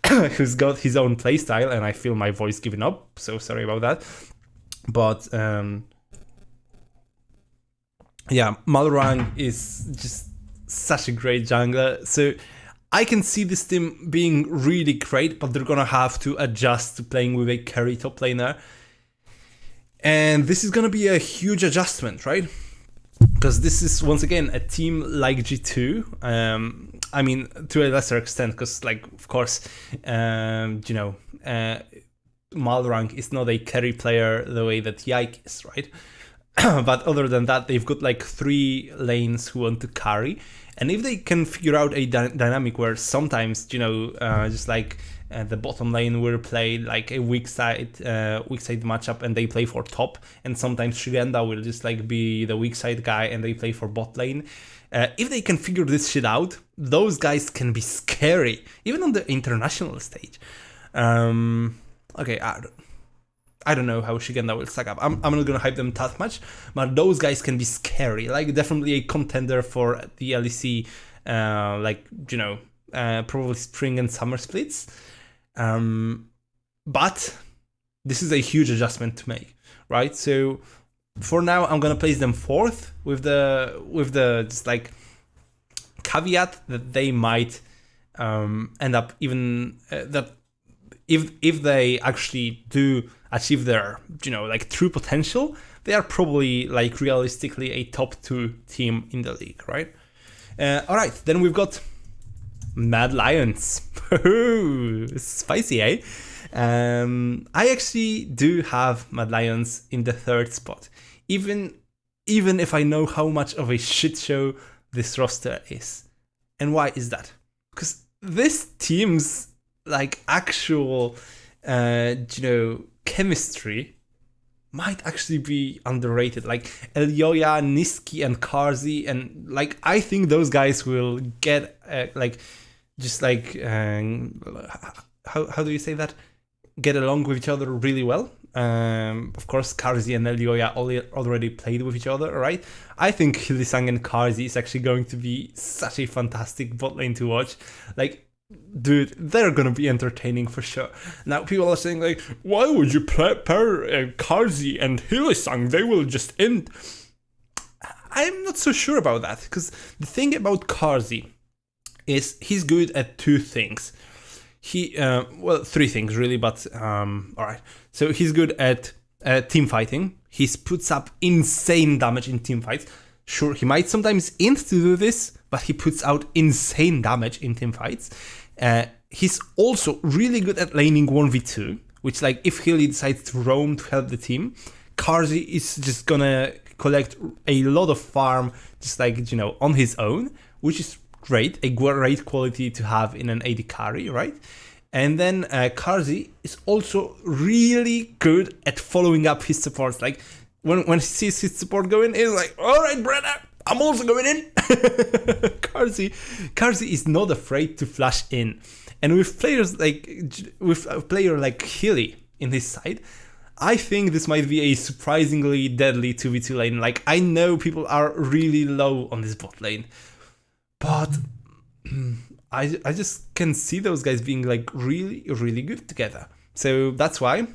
[SPEAKER 1] who's got his own playstyle, and I feel my voice giving up, so sorry about that. But yeah, Malrang is just such a great jungler. So I can see this team being really great, but they're gonna have to adjust to playing with a carry top laner. And this is gonna be a huge adjustment, right? Because this is, once again, a team like G2. I mean, to a lesser extent, because, like, of course, Malrang is not a carry player the way that Yike is, right? But other than that, they've got like 3 lanes who want to carry. And if they can figure out a dynamic where sometimes, just like the bottom lane will play like a weak side matchup and they play for top, and sometimes Shigenda will just like be the weak side guy and they play for bot lane. If they can figure this shit out, those guys can be scary, even on the international stage. Okay, I don't know how Shigenda will stack up. I'm not gonna hype them that much, but those guys can be scary. Like, definitely a contender for the LEC, probably spring and summer splits. But this is a huge adjustment to make, right? So for now, I'm gonna place them 4th with the just like caveat that they might end up even that if they actually do achieve their true potential, they are probably like realistically a top 2 team in the league, right? All right, then we've got Mad Lions. Spicy, eh? I actually do have Mad Lions in the 3rd spot, even if I know how much of a shit show this roster is. And why is that? Because this team's like actual chemistry might actually be underrated. Like, Elyoya, Niski, and Karzi, and like, I think those guys will get how do you say that? Get along with each other really well. Of course, Karzi and Elyoya already played with each other, right? I think Hylissang and Karzi is actually going to be such a fantastic bot lane to watch. Like, dude, they're gonna be entertaining for sure. Now, people are saying, like, why would you pair Karzi and Hylissang? They will just end. I'm not so sure about that, because the thing about Karzi is he's good at 2 things. 3 things really, but alright. So he's good at team fighting. He puts up insane damage in team fights. Sure, he might sometimes int to do this, but he puts out insane damage in team fights. He's also really good at laning 1v2, which, like, if Hilly decides to roam to help the team, Karzi is just gonna collect a lot of farm just like, on his own, which is great, a great quality to have in an AD carry, right? And then Karzi is also really good at following up his supports. Like, when he sees his support going in, he's like, all right, brother, I'm also going in. Karzi is not afraid to flash in. And with a player like Hilly in his side, I think this might be a surprisingly deadly 2v2 lane. Like, I know people are really low on this bot lane, but I just can see those guys being like really, really good together. So that's why,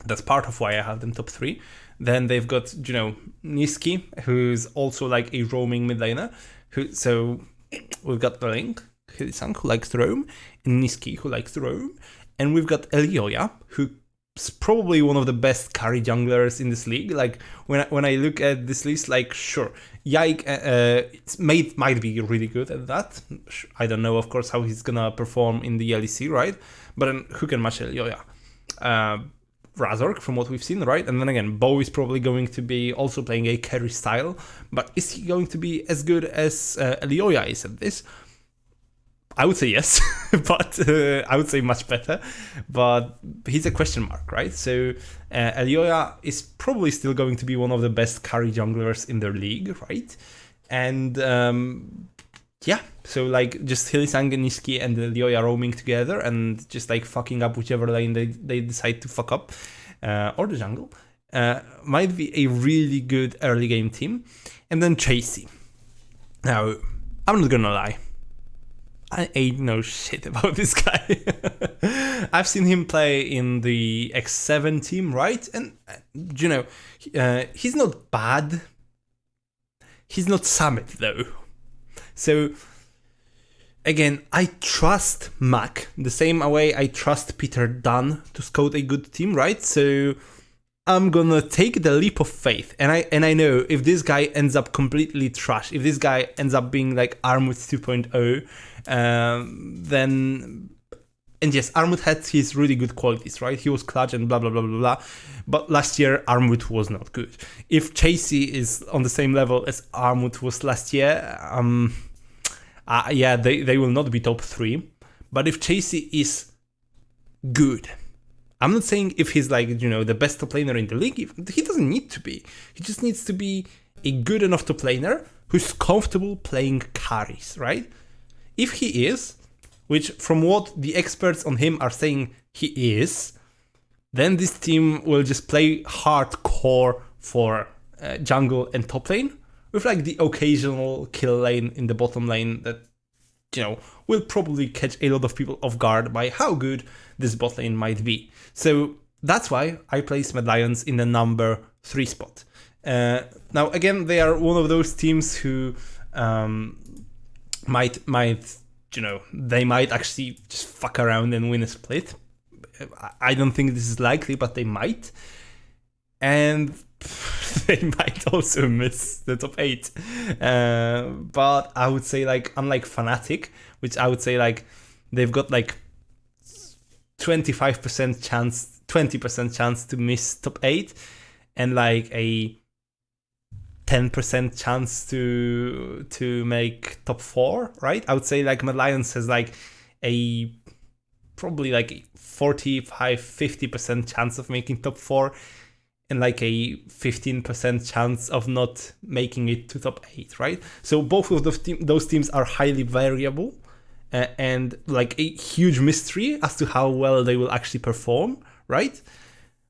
[SPEAKER 1] that's part of why I have them top 3. Then they've got, Niski, who's also like a roaming mid laner. So we've got the Link, Hillsang, who likes to roam, and Niski, who likes to roam. And we've got Elioya, who's probably one of the best carry junglers in this league. Like, when I look at this list, like, sure, Yike might be really good at that. I don't know, of course, how he's gonna perform in the LEC, right? But then who can match Elioya? Razork, from what we've seen, right? And then again, Bo is probably going to be also playing a carry style, but is he going to be as good as Elioya is at this? I would say yes, but I would say much better, but he's a question mark, right? So Elioya is probably still going to be one of the best carry junglers in their league, right? And yeah, so like just Hillsang, Niski, and Elioya roaming together and just like fucking up whichever lane they decide to fuck up, or the jungle, might be a really good early game team. And then Chasey. Now, I'm not gonna lie, I ain't no shit about this guy. I've seen him play in the X7 team, right? And, he's not bad. He's not Summit, though. So, again, I trust Mac the same way I trust Peter Dunn to scout a good team, right? So, I'm gonna take the leap of faith, and I know if this guy ends up completely trash, if this guy ends up being like Armut 2.0, then, and yes, Armut had his really good qualities, right? He was clutch and blah blah blah blah blah, but last year Armut was not good. If Chasey is on the same level as Armut was last year, yeah, they will not be top 3. But if Chasey is good, I'm not saying if he's like, the best top laner in the league. He doesn't need to be. He just needs to be a good enough top laner who's comfortable playing carries, right? If he is, which from what the experts on him are saying he is, then this team will just play hardcore for jungle and top lane, with like the occasional kill lane in the bottom lane that, will probably catch a lot of people off guard by how good this bot lane might be. So that's why I place Mad Lions in the number 3 spot. Now, again, they are one of those teams who might they might actually just fuck around and win a split. I don't think this is likely, but they might. And they might also miss the top 8. But I would say, like, unlike Fnatic, which I would say, like, they've got, like, 25% chance, 20% chance to miss top 8, and, like, a 10% chance to make top 4, right? I would say, like, Mad Lions has, like, a probably, like, 45-50% chance of making top 4, and like a 15% chance of not making it to top 8, right? So both of those teams are highly variable, and like a huge mystery as to how well they will actually perform, right?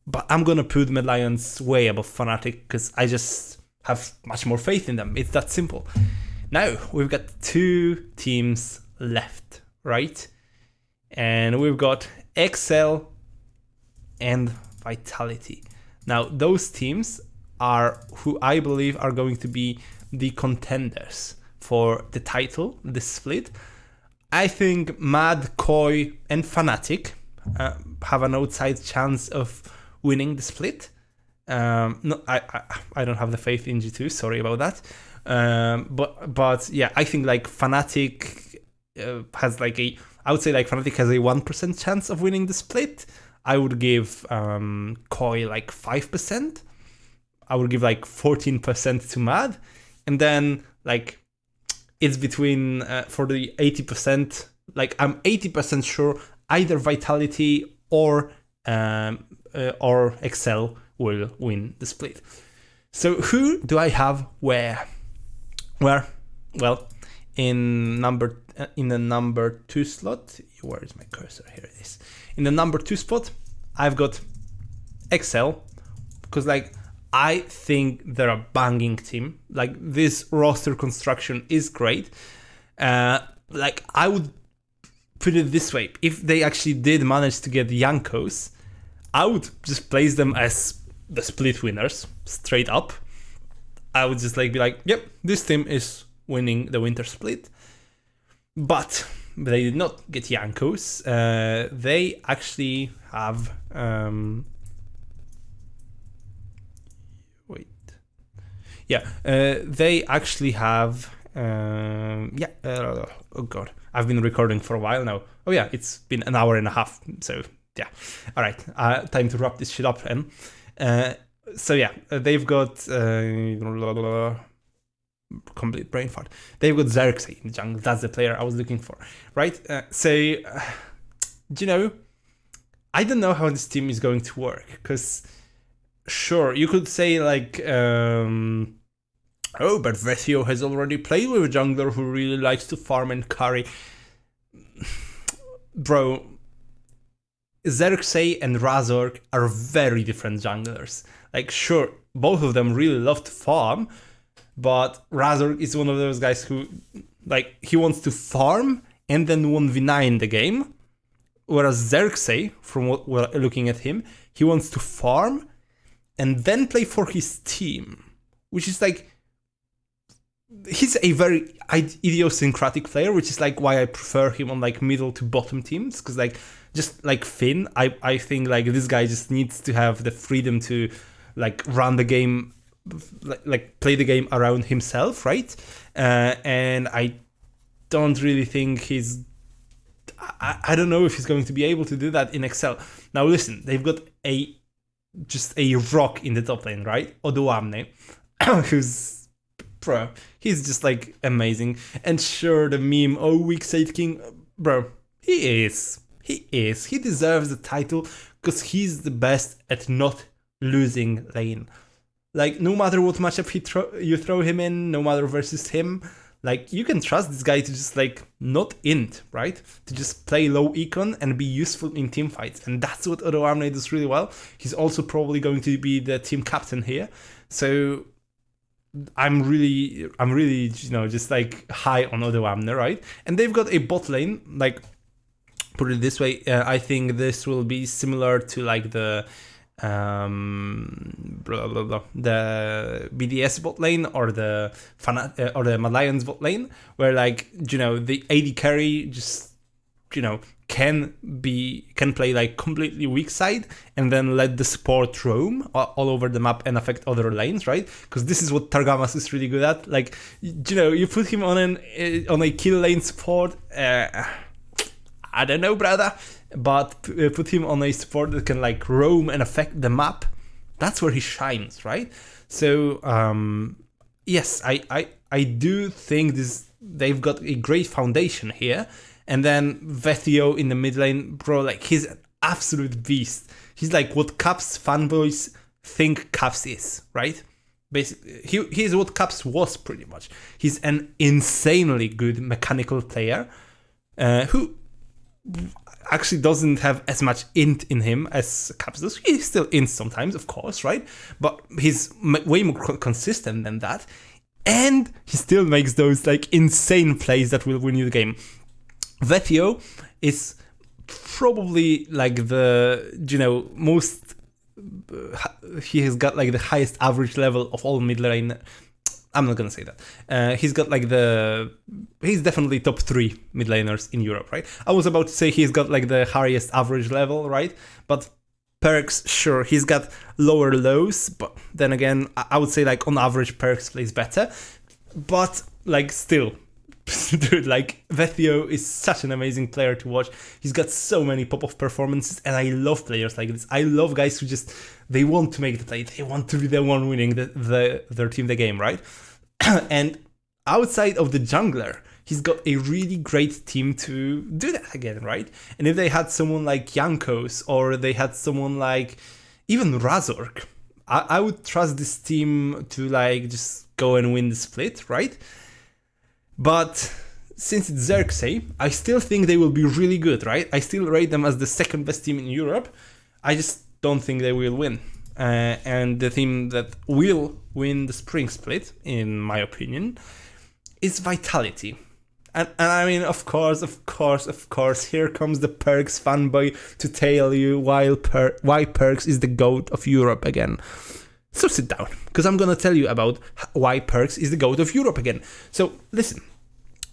[SPEAKER 1] But I'm gonna put Mad Lions way above Fnatic because I just have much more faith in them. It's that simple. Now, we've got 2 teams left, right? And we've got Excel and Vitality. Now, those teams are who I believe are going to be the contenders for the title, the split. I think Mad, Koi, and Fnatic have an outside chance of winning the split. No, I don't have the faith in G2. Sorry about that. But yeah, I think like Fnatic has like I would say like Fnatic has a 1% chance of winning the split. I would give Koi like 5%. I would give like 14% to Mad. And then like it's between for the 80%, like I'm 80% sure either Vitality or Excel will win the split. So who do I have where? Well, in the number 2 slot, where is my cursor? Here it is. In the number 2 spot, I've got Excel, because like I think they're a banging team. Like this roster construction is great. Like, I would put it this way: if they actually did manage to get Jankos, I would just place them as the split winners, straight up. I would just like be like, yep, this team is winning the winter split. But they did not get Jankos. They actually have they actually have oh god, I've been recording for a while now. Oh yeah, it's been an hour and a half, so yeah. All right, time to wrap this shit up then. So yeah, they've got complete brain fart. They've got Xerxes in the jungle. That's the player I was looking for, right? You know, I don't know how this team is going to work, because sure, you could say like, oh, but Vethio has already played with a jungler who really likes to farm and carry. Bro, Xerxes and Razork are very different junglers. Like, sure, both of them really love to farm, but Razork is one of those guys who, like, he wants to farm and then 1v9 the game. Whereas Xerxes, from what we're looking at him, he wants to farm and then play for his team. Which is like, he's a very idiosyncratic player, which is like why I prefer him on like middle to bottom teams. Because like, just like Finn, I think like this guy just needs to have the freedom to like run the game, like play the game around himself, right? And I don't really think he's, I don't know if he's going to be able to do that in Excel. Now listen, they've got just a rock in the top lane, right? Odoamne, who's, bro, he's just like amazing. And sure, the meme, oh, weak side king, bro, he deserves the title because he's the best at not losing lane. Like, no matter what matchup you throw him in, no matter versus him, like, you can trust this guy to just, like, not int, right? To just play low econ and be useful in team fights. And that's what Odoamne does really well. He's also probably going to be the team captain here. So I'm really, you know, just, like, high on Odoamne, right? And they've got a bot lane, like, put it this way, I think this will be similar to, like, the the BDS bot lane or the Mad Lions bot lane, where, like, you know, the AD carry just, you know, can play like completely weak side and then let the support roam all over the map and affect other lanes, right? Because this is what Targamas is really good at. Like, you know, you put him on a kill lane support, I don't know, brother, but put him on a support that can like roam and affect the map. That's where he shines, right? So yes, I do think they've got a great foundation here. And then Vethio in the mid lane, bro, like, he's an absolute beast. He's like what Caps fanboys think Caps is, right? Basically, he's what Caps was pretty much. He's an insanely good mechanical player who actually doesn't have as much int in him as Caps does. He still ints sometimes, of course, right? But he's way more consistent than that. And he still makes those like insane plays that will win you the game. Vethio is probably like the, you know, most, he has got like the highest average level of all mid lane. I'm not gonna say that. He's got like he's definitely top 3 mid laners in Europe, right? I was about to say he's got like the highest average level, right? But Perks, sure, he's got lower lows, but then again, I would say like on average Perks plays better. But like still, dude, like Vethio is such an amazing player to watch. He's got so many pop-off performances, and I love players like this. I love guys who just, they want to make the play. They want to be the one winning their team the game, right? And outside of the jungler, he's got a really great team to do that again, right? And if they had someone like Jankos, or they had someone like even Razork, I would trust this team to like just go and win the split, right? But since it's Xerxes, I still think they will be really good, right? I still rate them as the second best team in Europe. I just don't think they will win. And the team that will win the spring split, in my opinion, is Vitality. And I mean, of course, here comes the Perks fanboy to tell you why Perks is the GOAT of Europe again. So sit down, because I'm gonna tell you about why Perks is the GOAT of Europe again. So listen,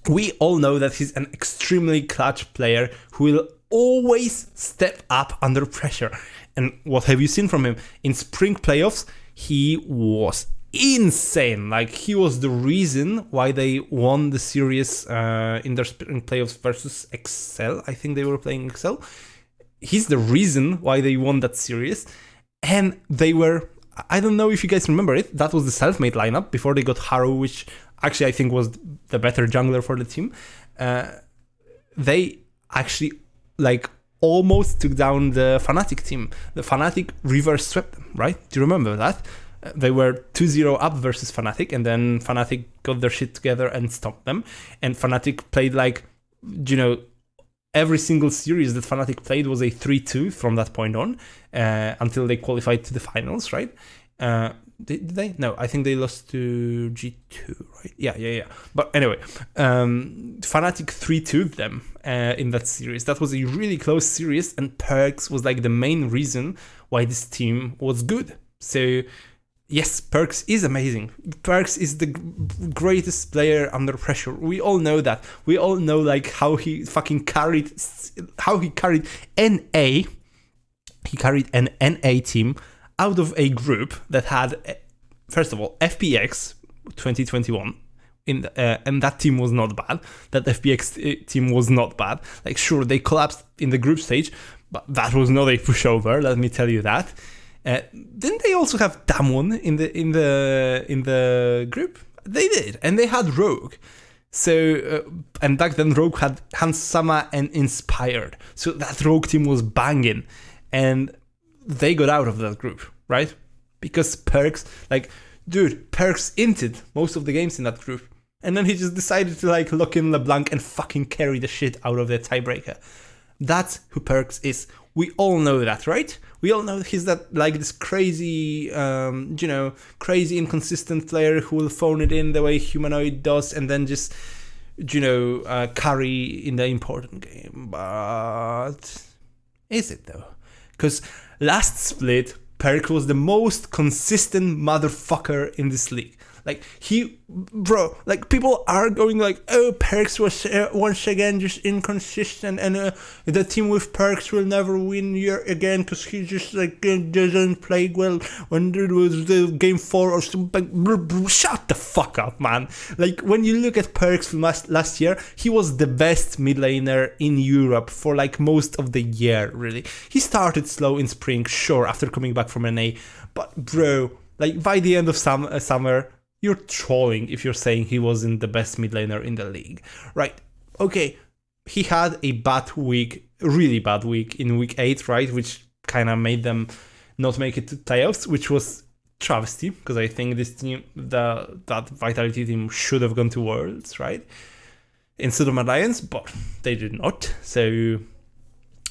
[SPEAKER 1] we all know that he's an extremely clutch player who will always step up under pressure. And what have you seen from him? In spring playoffs, he was insane. Like, he was the reason why they won the series in their spring playoffs versus Excel. I think they were playing Excel. He's the reason why they won that series. And they were, I don't know if you guys remember it, that was the self-made lineup before they got Haru, which actually I think was the better jungler for the team. They actually like almost took down the Fnatic team. The Fnatic reverse swept them, right? Do you remember that? They were 2-0 up versus Fnatic, and then Fnatic got their shit together and stopped them. And Fnatic played like, you know, every single series that Fnatic played was a 3-2 from that point on, until they qualified to the finals, right? Did they? No, I think they lost to G2, right? Yeah. But anyway, Fnatic 3-2'd them in that series. That was a really close series, and Perks was like the main reason why this team was good. So yes, Perks is amazing. Perks is the greatest player under pressure. We all know that. We all know like how he fucking carried NA. He carried an NA team out of a group that had, first of all, FPX 2021. And that team was not bad. That FPX team was not bad. Like, sure, they collapsed in the group stage, but that was not a pushover. Let me tell you that. Didn't they also have Damwon in the group? They did, and they had Rogue. So and back then Rogue had Hansama and Inspired. So that Rogue team was banging, and they got out of that group, right? Because Perks, like, dude, Perks inted most of the games in that group, and then he just decided to like lock in LeBlanc and fucking carry the shit out of the tiebreaker. That's who Perks is. We all know that, right? We all know he's that like this crazy, crazy inconsistent player who will phone it in the way Humanoid does, and then just, carry in the important game. But is it though? Because last split, Perk was the most consistent motherfucker in this league. Like, people are going like, oh, Perks was once again just inconsistent, and the team with Perks will never win here again because he just like doesn't play well when there was the game 4 or something. Shut the fuck up, man. Like, when you look at Perks from last year, he was the best mid laner in Europe for like most of the year, really. He started slow in spring, sure, after coming back from NA, but bro, like by the end of summer, you're trolling if you're saying he wasn't the best mid laner in the league, right? Okay, he had a bad week, really bad week in week 8, right? Which kind of made them not make it to playoffs, which was travesty, because I think this team, that Vitality team should have gone to Worlds, right? Instead of Alliance, but they did not. So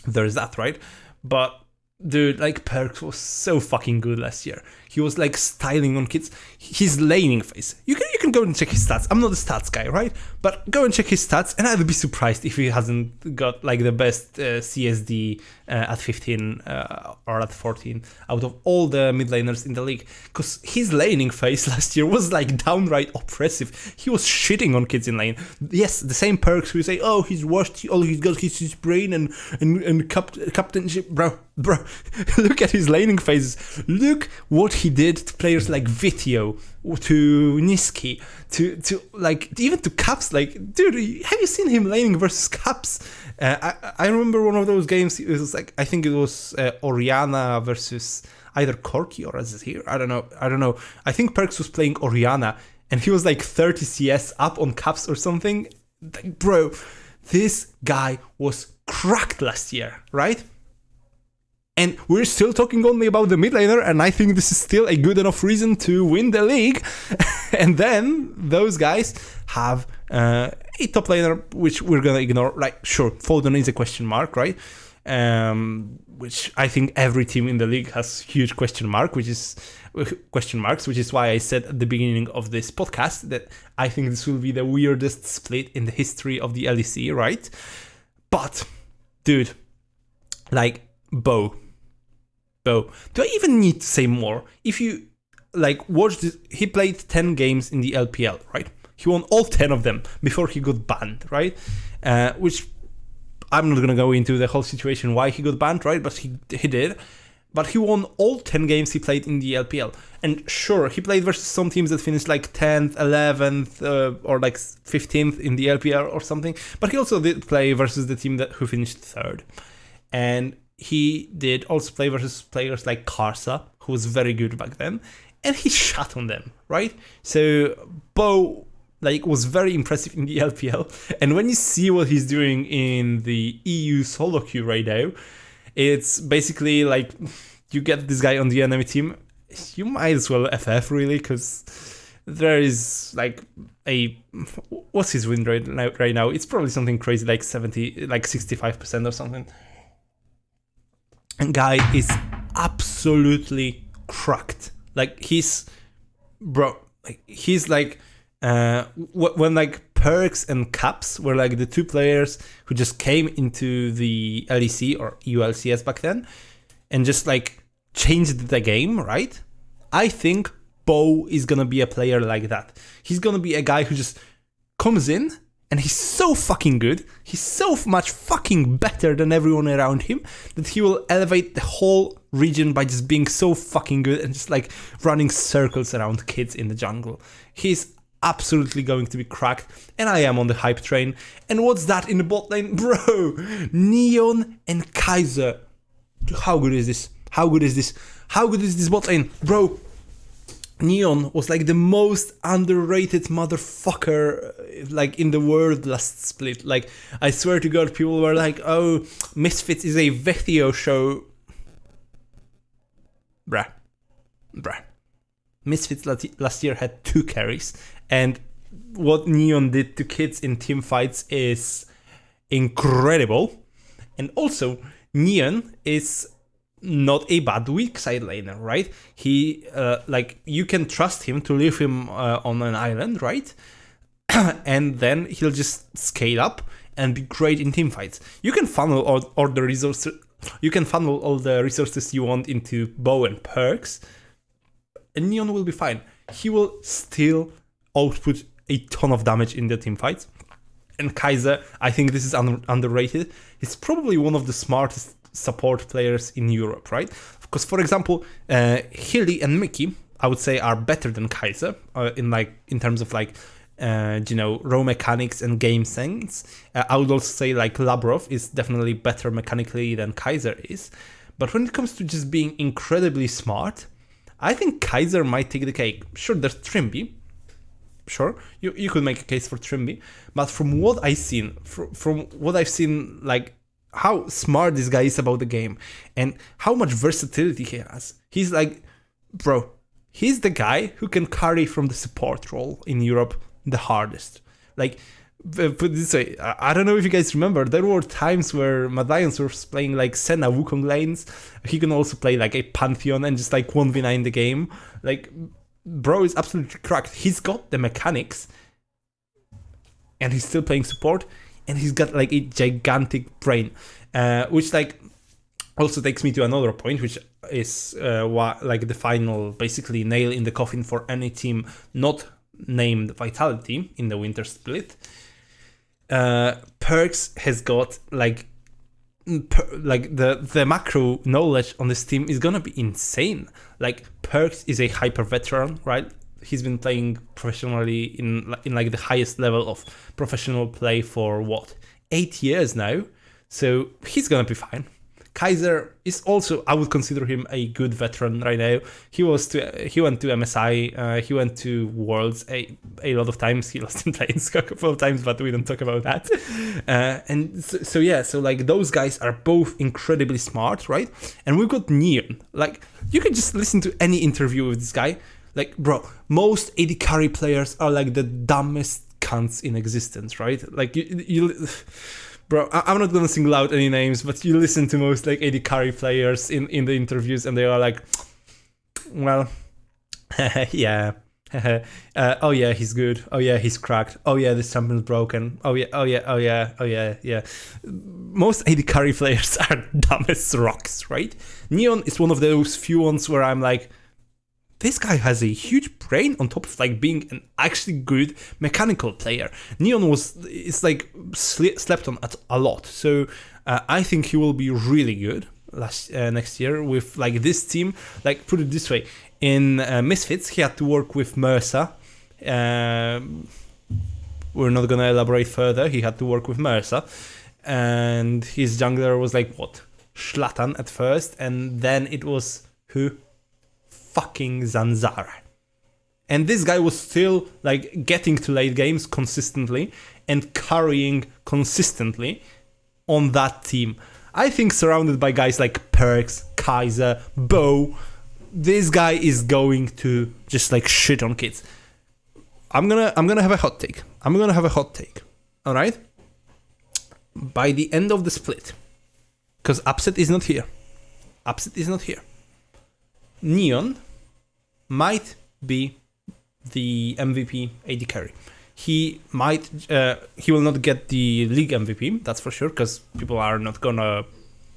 [SPEAKER 1] there's that, right? But dude, like, Perks was so fucking good last year. He was like styling on kids. His laning phase. You can go and check his stats. I'm not a stats guy, right? But go and check his stats, and I'd be surprised if he hasn't got like the best CSD at 15 or at 14 out of all the mid laners in the league. Because his laning phase last year was like downright oppressive. He was shitting on kids in lane. Yes, the same Perks who say, oh, he's worst. All he's got is his brain and captainship, bro. Look at his laning phases. Look what he did to players like Vitio, to Niski, to like even to Caps. Like, dude, have you seen him laning versus Caps? I remember one of those games. It was like, I think it was Oriana versus either Corki or Azir. I don't know. I think Perks was playing Oriana, and he was like 30 CS up on Caps or something. Like, bro, this guy was cracked last year, right? And we're still talking only about the mid laner, and I think this is still a good enough reason to win the league. And then those guys have a top laner, which we're gonna ignore. Like, sure, Foden is a question mark, right? which I think every team in the league has huge question marks, which is why I said at the beginning of this podcast that I think this will be the weirdest split in the history of the LEC, right? But, dude, like, Bo, do I even need to say more? If you, like, watch this, he played 10 games in the LPL, right? He won all 10 of them before he got banned, right? Which, I'm not gonna go into the whole situation why he got banned, right? But he did. But he won all 10 games he played in the LPL. And sure, he played versus some teams that finished like 10th, 11th, or like 15th in the LPL or something. But he also did play versus the team who finished 3rd. And he did also play versus players like Karsa, who was very good back then. And he shot on them, right? So Bo, like, was very impressive in the LPL. And when you see what he's doing in the EU solo queue right now, it's basically like you get this guy on the enemy team, you might as well FF really, because there is like what's his win rate right now? It's probably something crazy like 65% or something. And guy is absolutely cracked. Like he's like when like Perks and Caps were like the two players who just came into the LEC or ULCS back then and just like changed the game, right? I think Bo is gonna be a player like that. He's gonna be a guy who just comes in and he's so fucking good. He's so much fucking better than everyone around him that he will elevate the whole region by just being so fucking good and just like running circles around kids in the jungle. He's absolutely going to be cracked, and I am on the hype train. And what's that in the bot lane? Bro, Neon and Kaiser. How good is this? How good is this? How good is this bot lane? Bro, Neon was like the most underrated motherfucker like in the world last split. Like, I swear to God, people were like, oh, Misfits is a Vethio show. Bruh. Misfits last year had 2 carries, and what Neon did to kids in team fights is incredible. And also, Neon is not a bad weak side laner, right? He, like, you can trust him to leave him on an island, right? And then he'll just scale up and be great in team fights. You can funnel all the resources. You can funnel all the resources you want into Bo and Perks, and Neon will be fine. He will still output a ton of damage in the team fights. And Kaiser, I think this is underrated. He's probably one of the smartest support players in Europe, right? Because, for example, Hilly and Mickey, I would say, are better than Kaiser in terms of like raw mechanics and game sense. I would also say like Labrov is definitely better mechanically than Kaiser is. But when it comes to just being incredibly smart, I think Kaiser might take the cake. Sure, there's Trimby. Sure, you could make a case for Trimby. But from what I've seen, like how smart this guy is about the game and how much versatility he has. He's like, bro, he's the guy who can carry from the support role in Europe the hardest. Like, put it this way, I don't know if you guys remember, there were times where Mad Lions was playing like Senna Wukong lanes. He can also play like a Pantheon and just like 1v9 the game. Like, bro is absolutely cracked. He's got the mechanics and he's still playing support, and he's got like a gigantic brain, which like also takes me to another point, which is like the final basically nail in the coffin for any team not named Vitality in the winter split. Perks has got like the macro knowledge on this team is gonna be insane. Like, Perks is a hyper veteran, right? He's been playing professionally in like the highest level of professional play for 8 years now, so he's gonna be fine. Kaiser is also, I would consider him a good veteran right now. He went to MSI, he went to Worlds a lot of times. He lost in Plains a couple of times, but we don't talk about that. And so like those guys are both incredibly smart, right? And we've got Neon. Like, you can just listen to any interview with this guy. Like, bro, most AD carry players are like the dumbest cunts in existence, right? Like, bro, I'm not gonna single out any names, but you listen to most like AD carry players in the interviews, and they are like, well, yeah. Oh yeah, he's good. Oh yeah, he's cracked. Oh yeah, this champion's broken. Oh yeah. Most AD carry players are dumb as rocks, right? Neon is one of those few ones where I'm like, this guy has a huge brain on top of like being an actually good mechanical player. Neon is like slept on a lot, so I think he will be really good next year with like this team. Like, put it this way, in Misfits he had to work with Mercer. We're not gonna elaborate further. He had to work with Mercer, and his jungler was like what, Zlatan at first, and then it was who? Fucking Zanzara. And this guy was still like getting to late games consistently and carrying consistently on that team. I think surrounded by guys like Perks, Kaiser, Bo, this guy is going to just like shit on kids. I'm gonna have a hot take. All right. By the end of the split, because Upset is not here. Neon might be the MVP AD carry. He will not get the league MVP, that's for sure, because people are not gonna,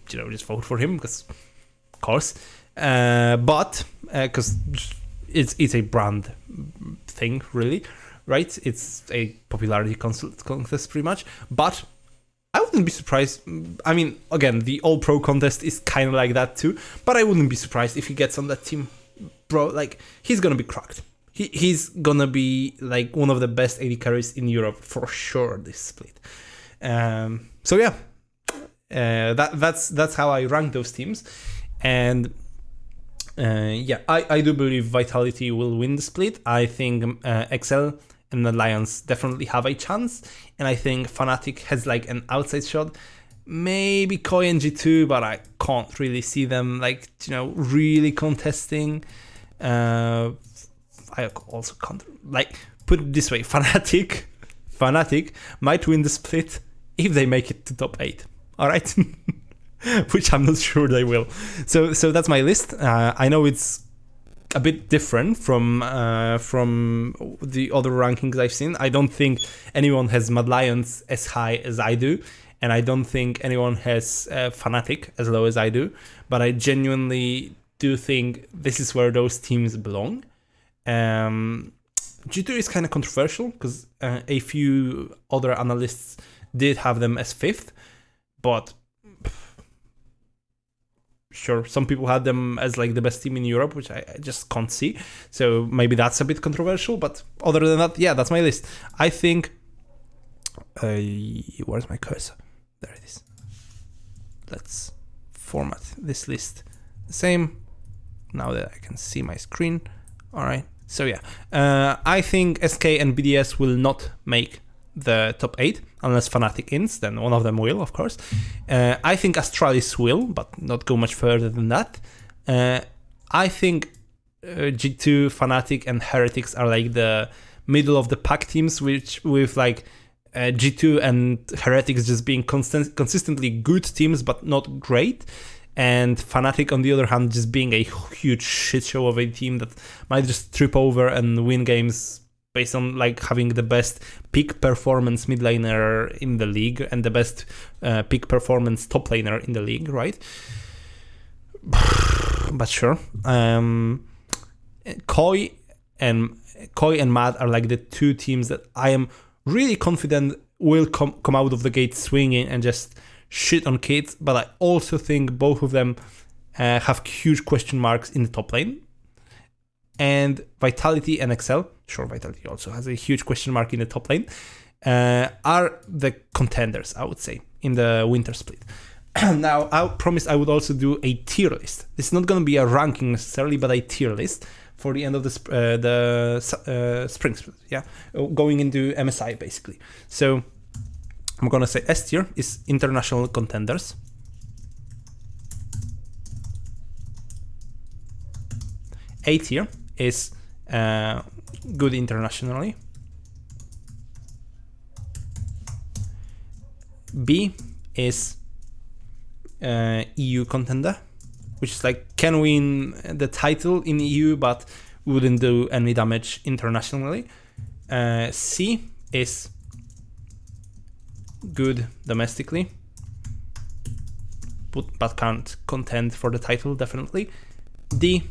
[SPEAKER 1] just vote for him, because, of course. But because it's a brand thing, really, right? It's a popularity contest, pretty much. But I wouldn't be surprised. I mean, again, the All-Pro contest is kind of like that too, but I wouldn't be surprised if he gets on that team. Bro, like, he's gonna be cracked. He's gonna be like one of the best AD carries in Europe for sure this split. So yeah, that's how I rank those teams, and yeah, I do believe Vitality will win the split. I think XL and Alliance definitely have a chance, and I think Fnatic has like an outside shot. Maybe Koi and G2, but I can't really see them like really contesting. I also can't, like, put it this way, Fnatic might win the split if they make it to top 8. All right. Which I'm not sure they will. So that's my list. I know it's a bit different from the other rankings I've seen. I don't think anyone has Mad Lions as high as I do, and I don't think anyone has Fnatic as low as I do. But I genuinely do think this is where those teams belong. G2 is kind of controversial because a few other analysts did have them as 5th, but sure, some people had them as like the best team in Europe, which I just can't see. So maybe that's a bit controversial, but other than that, yeah, that's my list. I think... where's my cursor? There it is. Let's format this list the same, now that I can see my screen. All right, so yeah, I think SK and BDS will not make the top 8 unless Fnatic ins, then one of them will, of course. I think Astralis will, but not go much further than that. I think G2, Fnatic, and Heretics are like the middle of the pack teams, which with like G2 and Heretics just being consistently good teams, but not great. And Fnatic, on the other hand, just being a huge shit show of a team that might just trip over and win games based on like having the best peak performance mid laner in the league and the best peak performance top laner in the league, right? But sure. Koi and Mad are like the two teams that I am really confident will come out of the gate swinging and just shit on kids, but I also think both of them have huge question marks in the top lane. And Vitality and XL, sure, Vitality also has a huge question mark in the top lane, are the contenders, I would say, in the winter split. Now, I promised I would also do a tier list. It's not going to be a ranking necessarily, but a tier list for the end of the spring split, yeah, going into MSI basically. So I'm gonna say S tier is international contenders. A tier is good internationally. B is EU contender, which is like can win the title in EU but wouldn't do any damage internationally. C is good domestically, but can't contend for the title definitely. D,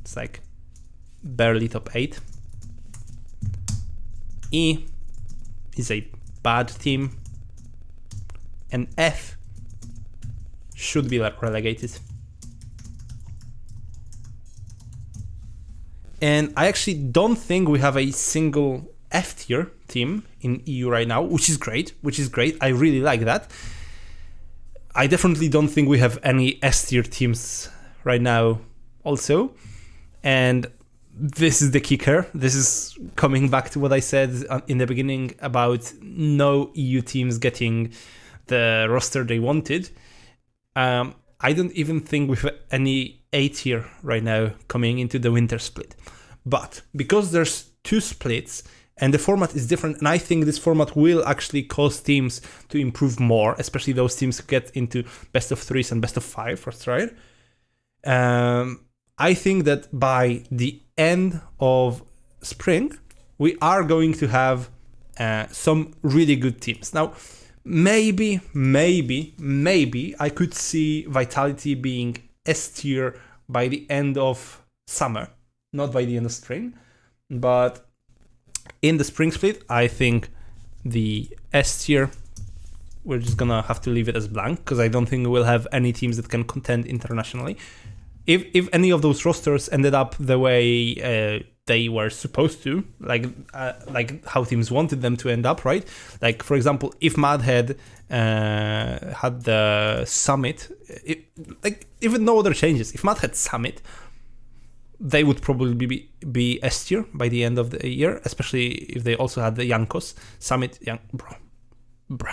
[SPEAKER 1] it's like barely top 8. E is a bad team, and F should be relegated. And I actually don't think we have a single F tier team in EU right now, which is great. I really like that. I definitely don't think we have any S tier teams right now also. And this is the kicker. This is coming back to what I said in the beginning about no EU teams getting the roster they wanted. I don't even think we have any A tier right now coming into the winter split. But because there's 2 splits and the format is different, and I think this format will actually cause teams to improve more, especially those teams who get into best of 3s and best of 5, right? I think that by the end of spring, we are going to have some really good teams. Now, maybe I could see Vitality being S tier by the end of summer, not by the end of spring. But in the spring split, I think the S tier, we're just gonna have to leave it as blank because I don't think we'll have any teams that can contend internationally. If any of those rosters ended up the way they were supposed to, like how teams wanted them to end up, right? Like, for example, if Madhead had the Summit, even no other changes, if Madhead Summit, they would probably be S tier by the end of the year, especially if they also had the Jankos Summit. Bro.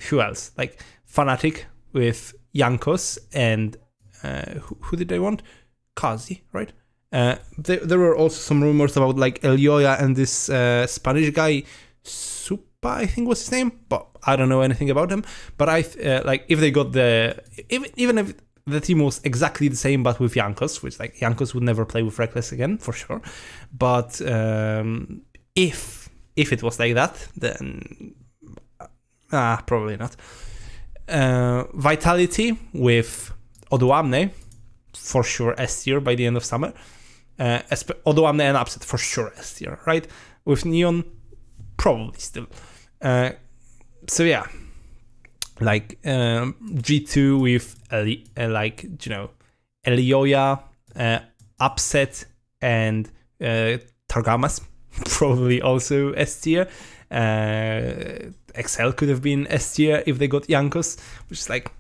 [SPEAKER 1] Who else? Like Fnatic with Jankos and who did they want? Kazi, right? There were also some rumors about like Elioya and this Spanish guy, Supa, I think was his name, but I don't know anything about him. But if they got even if the team was exactly the same but with Jankos, which like Jankos would never play with Reckless again for sure. But if it was like that, then probably not. Vitality with Odoamne, for sure S tier by the end of summer. Odoamne and Upset for sure S tier, right? With Neon, probably still. So yeah, like G2 with Elioya, Upset, and Targamas, probably also S tier. XL could have been S tier if they got Jankos, which is like,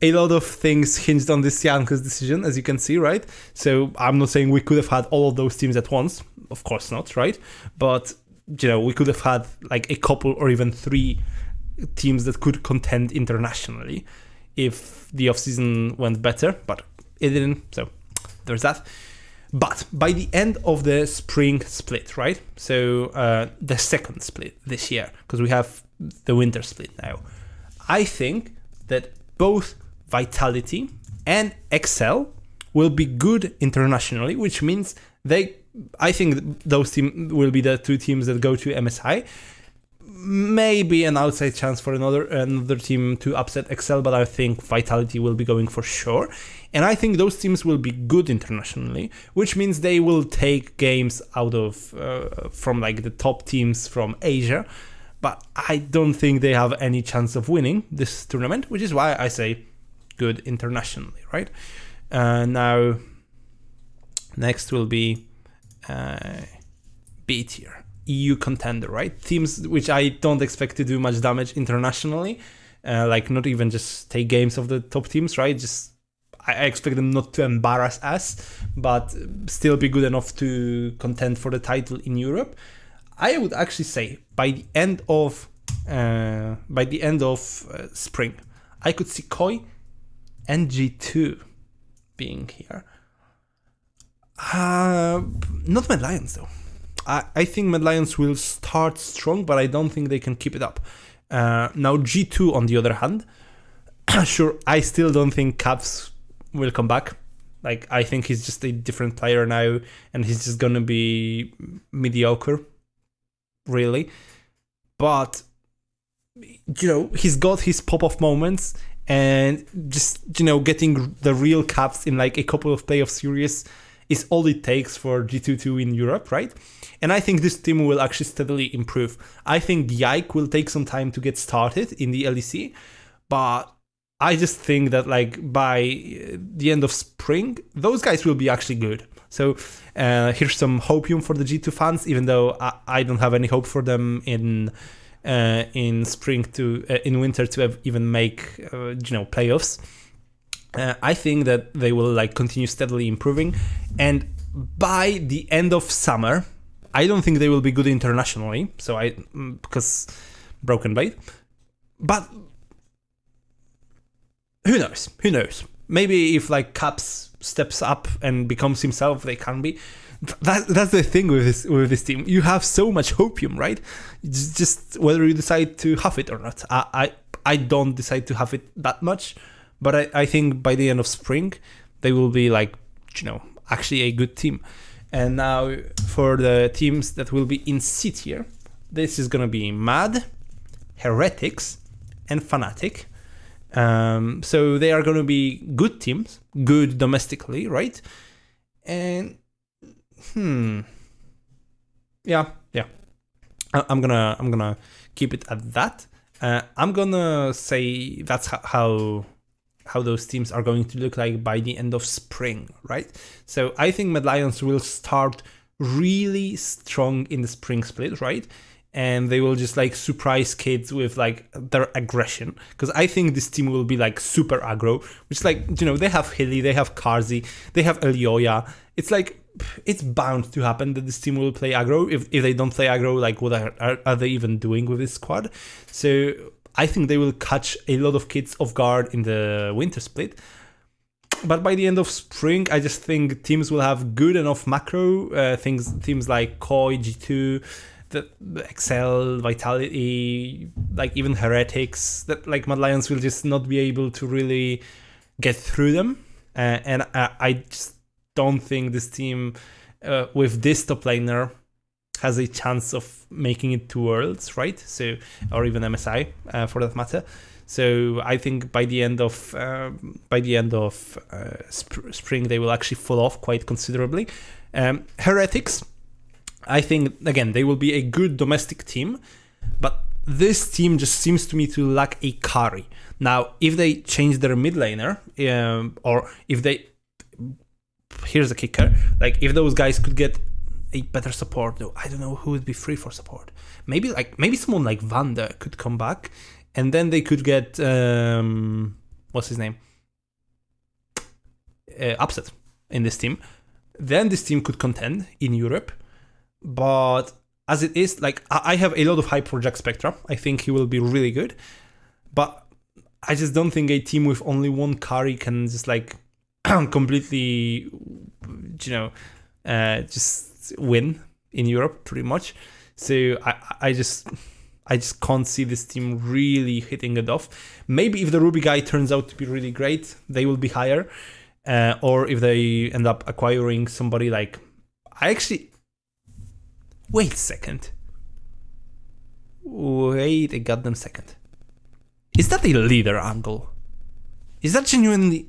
[SPEAKER 1] a lot of things hinged on this Jankos decision, as you can see, right? So I'm not saying we could have had all of those teams at once, of course not, right? But, we could have had like a couple or even 3 teams that could contend internationally if the offseason went better, but it didn't, so there's that. But by the end of the spring split, right? So the second split this year, because we have the winter split now, I think that both Vitality and XL will be good internationally, which means I think those teams will be the 2 teams that go to MSI. Maybe an outside chance for another team to upset XL, but I think Vitality will be going for sure. And I think those teams will be good internationally, which means they will take games out of from like the top teams from Asia. But I don't think they have any chance of winning this tournament, which is why I say good internationally, right? Now, next will be B tier. EU contender, right? Teams which I don't expect to do much damage internationally, like not even just take games of the top teams, right? Just I expect them not to embarrass us, but still be good enough to contend for the title in Europe. I would actually say by the end of spring, I could see Koi and G2 being here. Not Mad Lions though. I think Mad Lions will start strong, but I don't think they can keep it up. Now G2 on the other hand, sure, I still don't think Caps will come back. Like, I think he's just a different player now, and he's just gonna be mediocre, really. But, he's got his pop-off moments, and just, getting the real Caps in like a couple of playoff series is all it takes for G2 to win Europe, right? And I think this team will actually steadily improve. I think Yike will take some time to get started in the LEC, but I just think that like by the end of spring, those guys will be actually good. So here's some hopium for the G2 fans, even though I don't have any hope for them in spring in winter to even make playoffs. I think that they will like continue steadily improving, and by the end of summer, I don't think they will be good internationally. Because Broken Blade, but who knows? Who knows? Maybe if like Caps steps up and becomes himself, they can be. That's the thing with this team. You have so much hopium, right? It's just whether you decide to have it or not. I don't decide to have it that much, but I think by the end of spring, they will be like, actually a good team. And now for the teams that will be in C tier, this is gonna be Mad, Heretics, and Fnatic. So they are gonna be good teams, good domestically, right? And yeah. I'm gonna keep it at that. I'm gonna say that's how those teams are going to look like by the end of spring, right? So I think Mad Lions will start really strong in the spring split, right? And they will just like surprise kids with like their aggression, because I think this team will be like super aggro, which like, they have Hilly, they have Karzi, they have Elioya. It's like, it's bound to happen that this team will play aggro. If they don't play aggro, like what are they even doing with this squad? So I think they will catch a lot of kids off guard in the winter split. But by the end of spring, I just think teams will have good enough macro teams like Koi, G2, the Excel, Vitality, like even Heretics, that like Mad Lions will just not be able to really get through them. And I just don't think this team with this top laner has a chance of making it to Worlds, right? So, or even MSI for that matter. So I think by the end of spring, they will actually fall off quite considerably. Heretics, I think again they will be a good domestic team, but this team just seems to me to lack a carry. Now, if they change their mid laner, or if they, here's the kicker, like if those guys could get a better support, though, I don't know who would be free for support. Maybe someone like Vanda could come back, and then they could get what's his name, Upset in this team. Then this team could contend in Europe. But as it is, like I have a lot of hype for Jack Spectra. I think he will be really good, but I just don't think a team with only one carry can just like completely, just win in Europe pretty much. So I just can't see this team really hitting it off. Maybe if the Ruby guy turns out to be really great, they will be higher, or if they end up acquiring somebody like, wait a second. Wait a goddamn second. Is that a leader angle? Is that genuinely...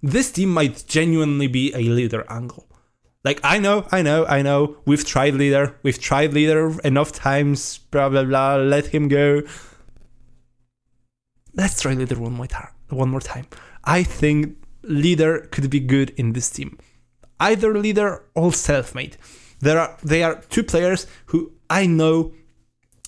[SPEAKER 1] This team might genuinely be a leader angle. Like, I know. We've tried leader enough times, blah, blah, blah, let him go. Let's try leader one more time. I think leader could be good in this team. Either leader or self-made. They are two players who I know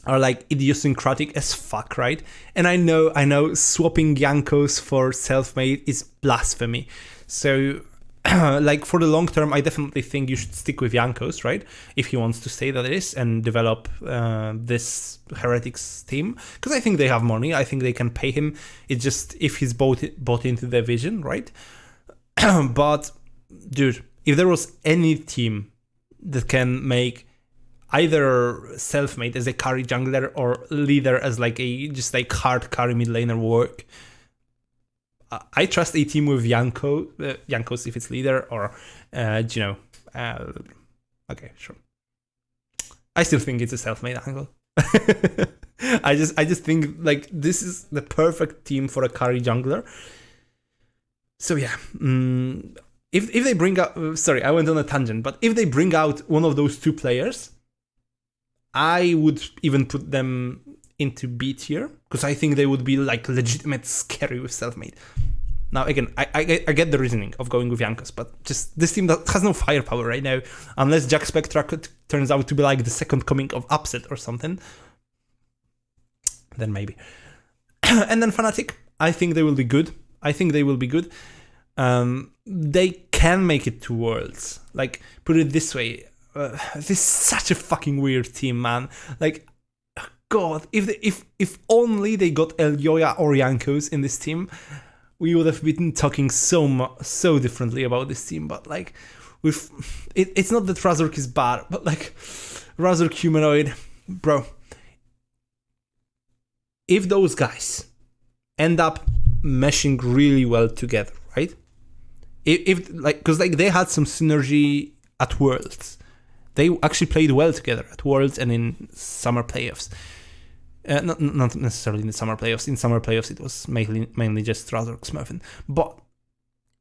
[SPEAKER 1] are like idiosyncratic as fuck, right? And I know swapping Jankos for self-made is blasphemy. So like for the long term, I definitely think you should stick with Jankos, right? If he wants to stay, that is, and develop this Heretics team. Because I think they have money. I think they can pay him. It's just if he's bought into their vision, right? But dude, if there was any team that can make either Selfmade as a carry jungler or Leader as like a just like hard carry mid laner work. I trust a team with Jankos if it's Leader, or okay, sure. I still think it's a Selfmade angle. I just think like this is the perfect team for a carry jungler. So yeah, if they bring out, sorry, I went on a tangent, but if they bring out one of those two players, I would even put them into B tier, because I think they would be like legitimate scary with Selfmade. Now again, I get the reasoning of going with Jankos, but just this team that has no firepower right now, unless Jack Spectra turns out to be like the second coming of Upset or something, then maybe. And then Fnatic, I think they will be good. They can make it to Worlds. Like, put it this way, this is such a fucking weird team, man. Like, God, if only they got Elyoya or Jankos in this team, we would have been talking so differently about this team. But like, it's not that Razork is bad, but like, Razork humanoid, bro. If those guys end up meshing really well together, right? If like, because like they had some synergy at Worlds. They actually played well together at Worlds and in summer playoffs. Not necessarily in the summer playoffs. In summer playoffs, it was mainly just Razork Smurfing. But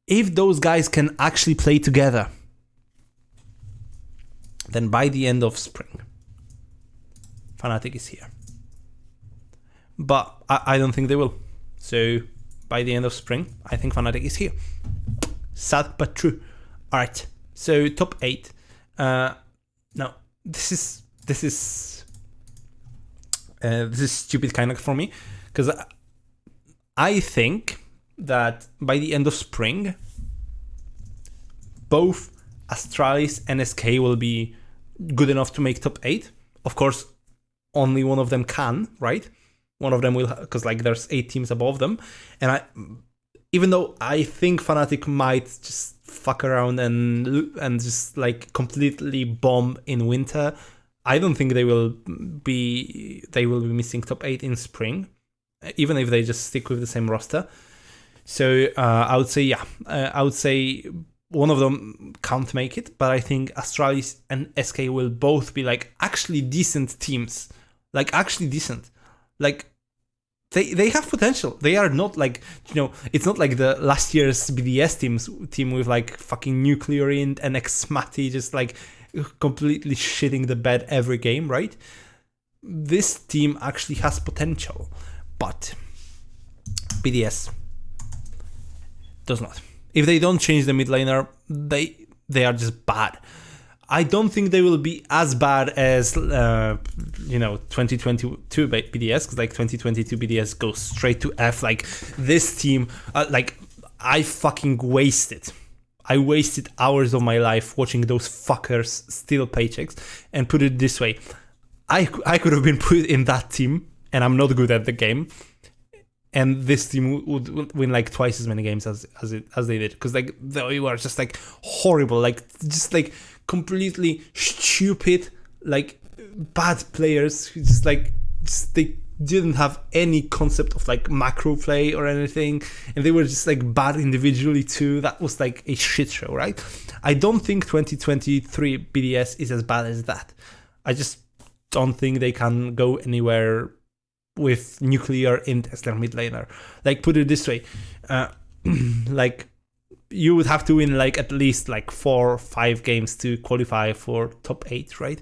[SPEAKER 1] if those guys can actually play together, then by the end of spring, Fnatic is here. But I don't think they will. So by the end of spring, I think Fnatic is here. Sad but true. All right. So top 8. Now this is stupid kind of for me, because I think that by the end of spring, both Astralis and SK will be good enough to make top 8. Of course, only one of them can, right? One of them will, because like there's 8 teams above them, and even though I think Fnatic might just fuck around and just like completely bomb in winter, I don't think they will be missing top 8 in spring, even if they just stick with the same roster. So I would say one of them can't make it, but I think Astralis and SK will both be like actually decent teams, like actually decent, like. They have potential. They are not like, it's not like the last year's BDS team with like fucking Nuclear Int and Xmati just like completely shitting the bed every game, right? This team actually has potential, but BDS does not. If they don't change the mid laner, they are just bad. I don't think they will be as bad as 2022 BDS, because like 2022 BDS goes straight to F. Like this team, I fucking wasted hours of my life watching those fuckers steal paychecks. And put it this way, I could have been put in that team, and I'm not good at the game. And this team would win like twice as many games as they did, because like they were just like horrible, like just like completely stupid, like bad players who they didn't have any concept of like macro play or anything, and they were just like bad individually too. That was like a shit show, right? I don't think 2023 BDS is as bad as that. I just don't think they can go anywhere with Nuclear Int as their mid laner. Like, put it this way, like you would have to win like at least like 4 or 5 games to qualify for top 8, right?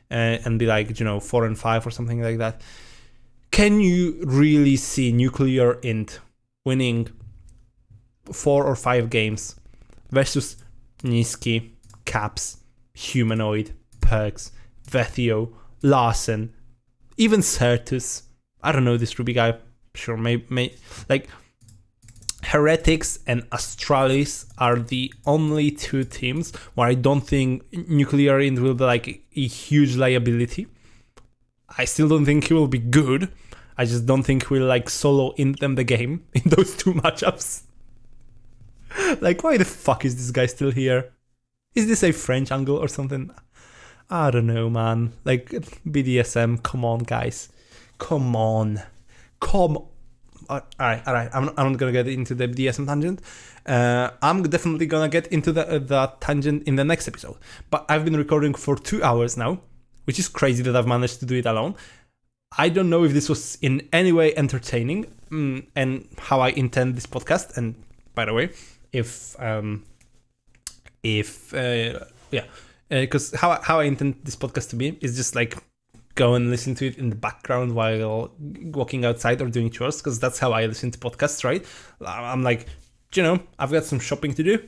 [SPEAKER 1] And be like 4 and 5 or something like that. Can you really see Nuclear Int winning 4 or 5 games versus Niski, Caps, Humanoid, Perks, Vethio, Larsen, even Certus? I don't know this Ruby guy. Sure, maybe like Heretics and Astralis are the only 2 teams where I don't think Nuclear Int will be like a huge liability. I still don't think he will be good. I just don't think he will like solo int them the game in those 2 matchups. Like, why the fuck is this guy still here? Is this a French angle or something? I don't know, man. Like, BDSM, come on, guys. Come on. Alright. I'm not gonna get into the BDSM tangent. I'm definitely gonna get into that tangent in the next episode. But I've been recording for 2 hours now, which is crazy that I've managed to do it alone. I don't know if this was in any way entertaining and how I intend this podcast. And by the way, because how I intend this podcast to be is just like go and listen to it in the background while walking outside or doing chores, because that's how I listen to podcasts, right? I'm like, I've got some shopping to do.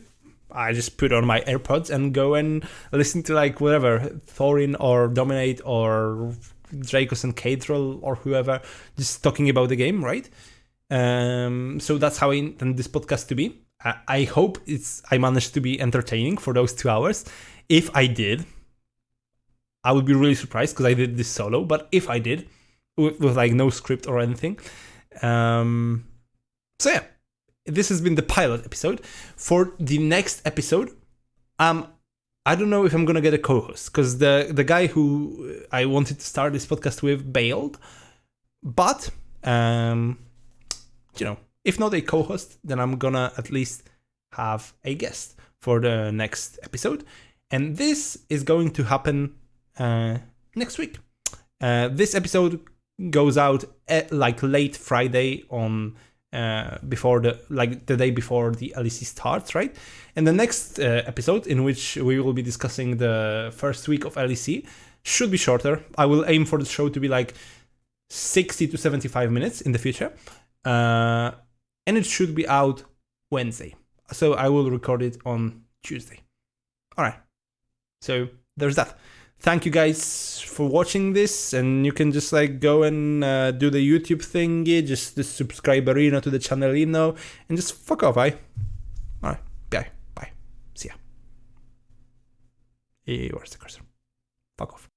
[SPEAKER 1] I just put on my AirPods and go and listen to like whatever, Thorin or Dominate or Dracos and Caedrel or whoever, just talking about the game, right? So that's how I intend this podcast to be. I hope I managed to be entertaining for those 2 hours. If I did, I would be really surprised because I did this solo. But if I did, with like no script or anything, so yeah, this has been the pilot episode. For the next episode, I don't know if I'm gonna get a co-host because the guy who I wanted to start this podcast with bailed. But if not a co-host, then I'm gonna at least have a guest for the next episode, and this is going to happen next week. This episode goes out at like late Friday on before the day before the LEC starts, right? And the next episode, in which we will be discussing the first week of LEC, should be shorter. I will aim for the show to be like 60 to 75 minutes in the future. And it should be out Wednesday. So I will record it on Tuesday. All right. So there's that. Thank you guys for watching this. And you can just like go and do the YouTube thingy. Just the subscribe-arena to the channel, and just fuck off, eh? All right. Bye. See ya. Where's the cursor? Fuck off.